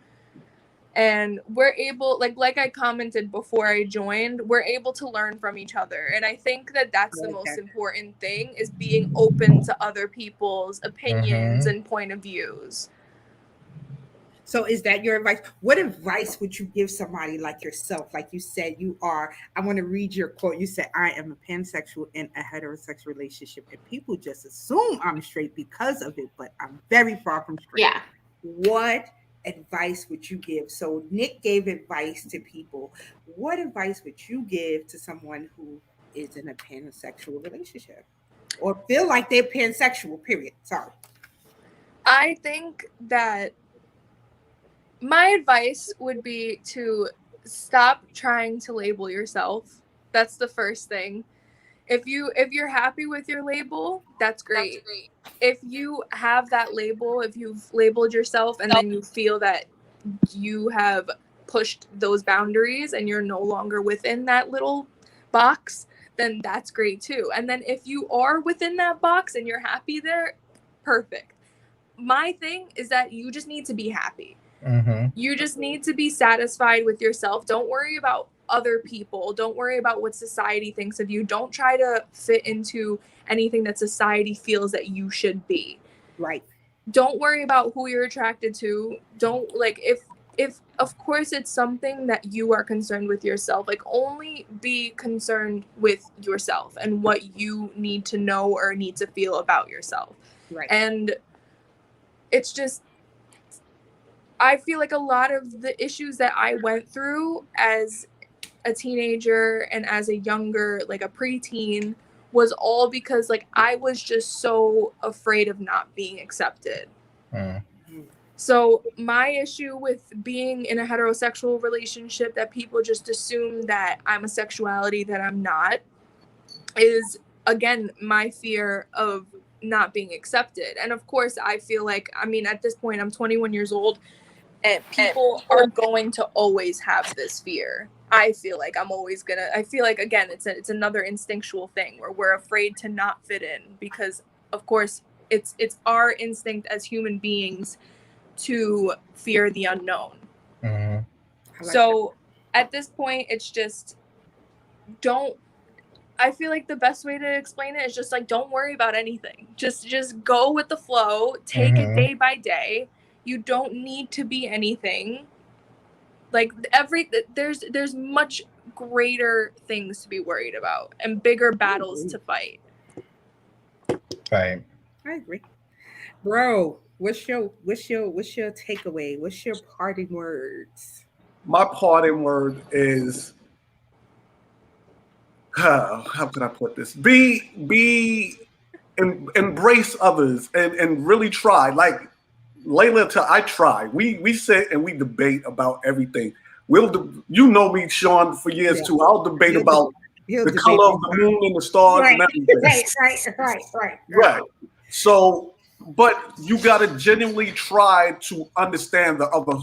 S6: And we're able, like I commented before I joined, we're able to learn from each other. And I think that that's the most important thing, is being open to other people's opinions and point of views.
S5: So is that your advice? What advice would you give somebody like yourself? Like you said, you are, I want to read your quote. You said, I am a pansexual in a heterosexual relationship. And people just assume I'm straight because of it, but I'm very far from straight.
S1: Yeah.
S5: What advice would you give? So Nick gave advice to people. What advice would you give to someone who is in a pansexual relationship or feel like they're pansexual, period? Sorry.
S6: I think that my advice would be to stop trying to label yourself. That's the first thing. If you're happy with your label, that's great. If you have that label, if you've labeled yourself and then you feel that you have pushed those boundaries and you're no longer within that little box, then that's great too. And then if you are within that box and you're happy there, perfect. My thing is that you just need to be happy.
S2: Mm-hmm.
S6: You just need to be satisfied with yourself. Don't worry about other people. Don't worry about what society thinks of you. Don't try to fit into anything that society feels that you should be.
S5: Right.
S6: Don't worry about who you're attracted to. Don't, like, if of course it's something that you are concerned with yourself, like, only be concerned with yourself and what you need to know or need to feel about yourself.
S5: Right.
S6: And it's just, I feel like a lot of the issues that I went through as a teenager and as a younger, like a preteen, was all because, like, I was just so afraid of not being accepted.
S2: Mm.
S6: So my issue with being in a heterosexual relationship that people just assume that I'm a sexuality that I'm not is, again, my fear of not being accepted. And of course, I feel like, I mean, at this point, I'm 21 years old, and people are going to always have this fear. I feel like I feel like, again, it's another instinctual thing where we're afraid to not fit in because, of course, it's our instinct as human beings to fear the unknown.
S2: Mm-hmm.
S6: So at this point, it's just, I feel like the best way to explain it is just, like, don't worry about anything. Just go with the flow, take it day by day. You don't need to be anything. Like, there's much greater things to be worried about and bigger battles to fight.
S2: Right.
S5: I agree. Bro, what's your takeaway? What's your parting words?
S4: My parting word is, how can I put this? Embrace others and really try. Like Layla, I try. We sit and we debate about everything. You know me, Shawn, for years too. I'll debate about the color of the moon and the stars and everything. Right. So, but you got to genuinely try to understand the other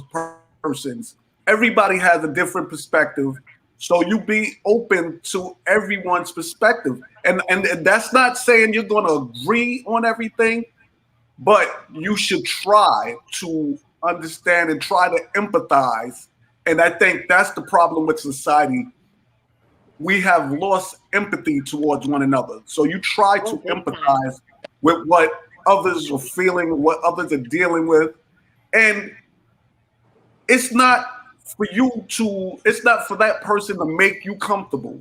S4: person's. Everybody has a different perspective. So you be open to everyone's perspective. And that's not saying you're going to agree on everything, but you should try to understand and try to empathize. And I think that's the problem with society. We have lost empathy towards one another. So you try to empathize with what others are feeling, what others are dealing with. And it's not for that person to make you comfortable.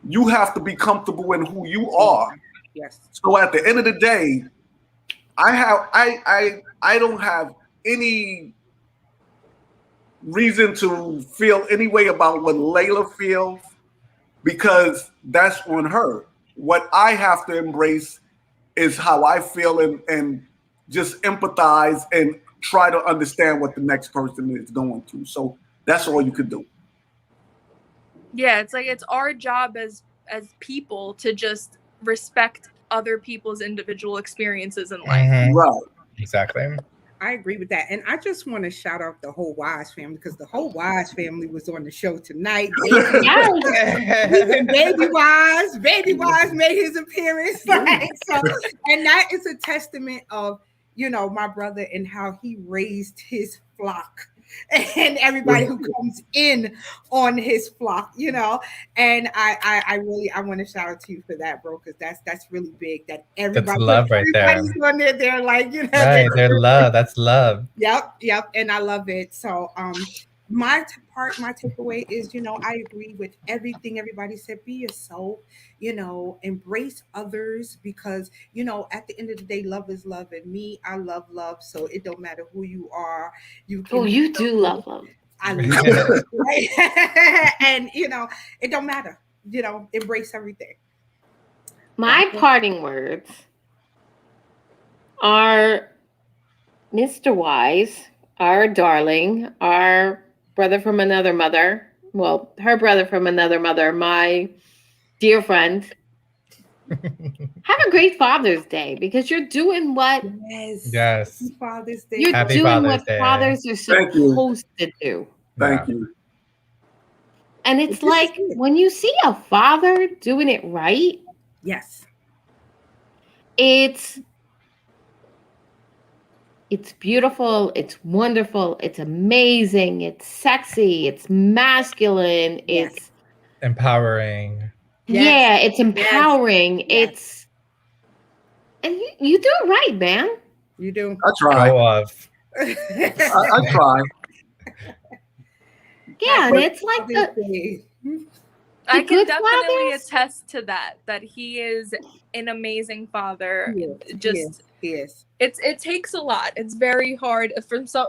S4: You have to be comfortable in who you are.
S5: Yes.
S4: So at the end of the day, I don't have any reason to feel any way about what Layla feels because that's on her. What I have to embrace is how I feel and just empathize and try to understand what the next person is going through. So that's all you could do.
S6: Yeah, it's like, it's our job as people to just respect other people's individual experiences in life.
S2: Mm-hmm.
S4: Right.
S2: Exactly.
S5: I agree with that. And I just want to shout out the whole Wise family because the whole Wise family was on the show tonight. Baby Wise made his appearance. Right? So, and that is a testament of, my brother and how he raised his flock and everybody who comes in on his flock, and I want to shout out to you for that, bro, because that's really big that everybody,
S2: that's love right there.
S5: On there, they're like,
S2: right, they're love. That's love.
S5: Yep, and I love it. So my takeaway is, I agree with everything everybody said. Be yourself, embrace others because, at the end of the day, love is love. And me, I love love. So it don't matter who you are. You
S1: do love love.
S5: I love it. Right? And, it don't matter. Embrace everything.
S1: My parting words are Mr. Wise, our darling, our brother from another mother, well, her brother from another mother, my dear friend, have a great Father's Day because you're doing what
S5: Yes.
S2: Yes.
S5: Happy Father's Day.
S1: you're
S2: Happy
S1: doing
S2: Father's
S1: what
S2: Day.
S1: fathers are
S4: Thank you.
S1: supposed to do.
S4: Thank you.
S1: And it's
S5: This is
S1: like
S5: it.
S1: when you see a father doing it right,
S5: Yes.
S1: it's beautiful, it's wonderful, it's amazing, it's sexy, it's masculine,
S5: Yes.
S1: it's
S2: Empowering.
S1: yeah, it's empowering.
S5: Yes.
S1: It's and you do it right, man.
S5: You do.
S4: I try.
S2: Go of.
S4: I try.
S1: Yeah, and it's like
S5: Father's
S1: the
S5: Day.
S6: I can
S1: good
S6: definitely
S1: fathers?
S6: attest to that he is an amazing father. Just
S5: Yes.
S6: it takes a lot. It's very hard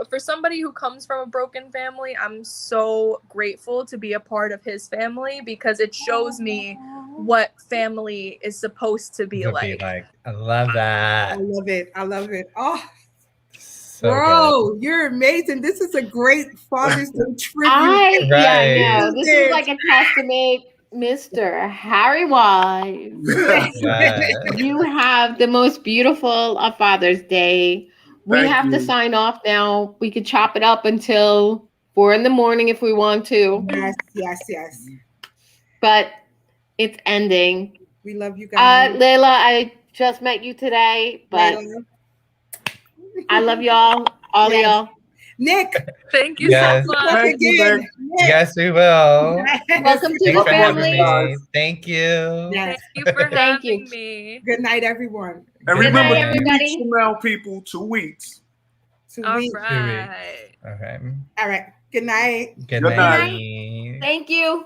S6: for somebody who comes from a broken family. I'm so grateful to be a part of his family because it shows me what family is supposed to be like.
S2: I love that.
S5: I love it. I love it. Oh,
S2: So
S5: bro, you're amazing. This is a great Father's Day tribute.
S2: Right.
S1: No, this is like a testament, Mr. Harry Wise.
S2: good. Yes.
S1: You have the most beautiful of Father's Day. We
S4: Thank
S1: have to
S4: you.
S1: sign off now. We could chop it up until 4 a.m. if we want to,
S5: Yes.
S1: but it's ending.
S5: We love you guys.
S1: Layla, I just met you today, but
S5: Layla.
S1: I love y'all, all
S5: Yes.
S1: of y'all.
S5: Nick.
S6: Thank you
S2: Yes.
S6: so much.
S4: Thank you,
S5: Again.
S4: Nick.
S5: Nick.
S2: Yes, we will.
S1: Welcome to
S2: Thanks
S1: the
S2: for having
S1: family.
S2: me. Thank you.
S5: Yes.
S6: Thank you for
S1: Thank you.
S6: having me.
S5: Good night, everyone.
S4: And
S2: Good
S4: remember,
S1: night,
S2: night.
S4: 2
S1: everybody.
S4: weeks from now, people, 2 weeks.
S5: 2
S6: All
S5: weeks.
S6: right.
S2: Okay.
S5: All right. Good night.
S2: Good
S4: Good
S2: night.
S4: night.
S1: Thank you.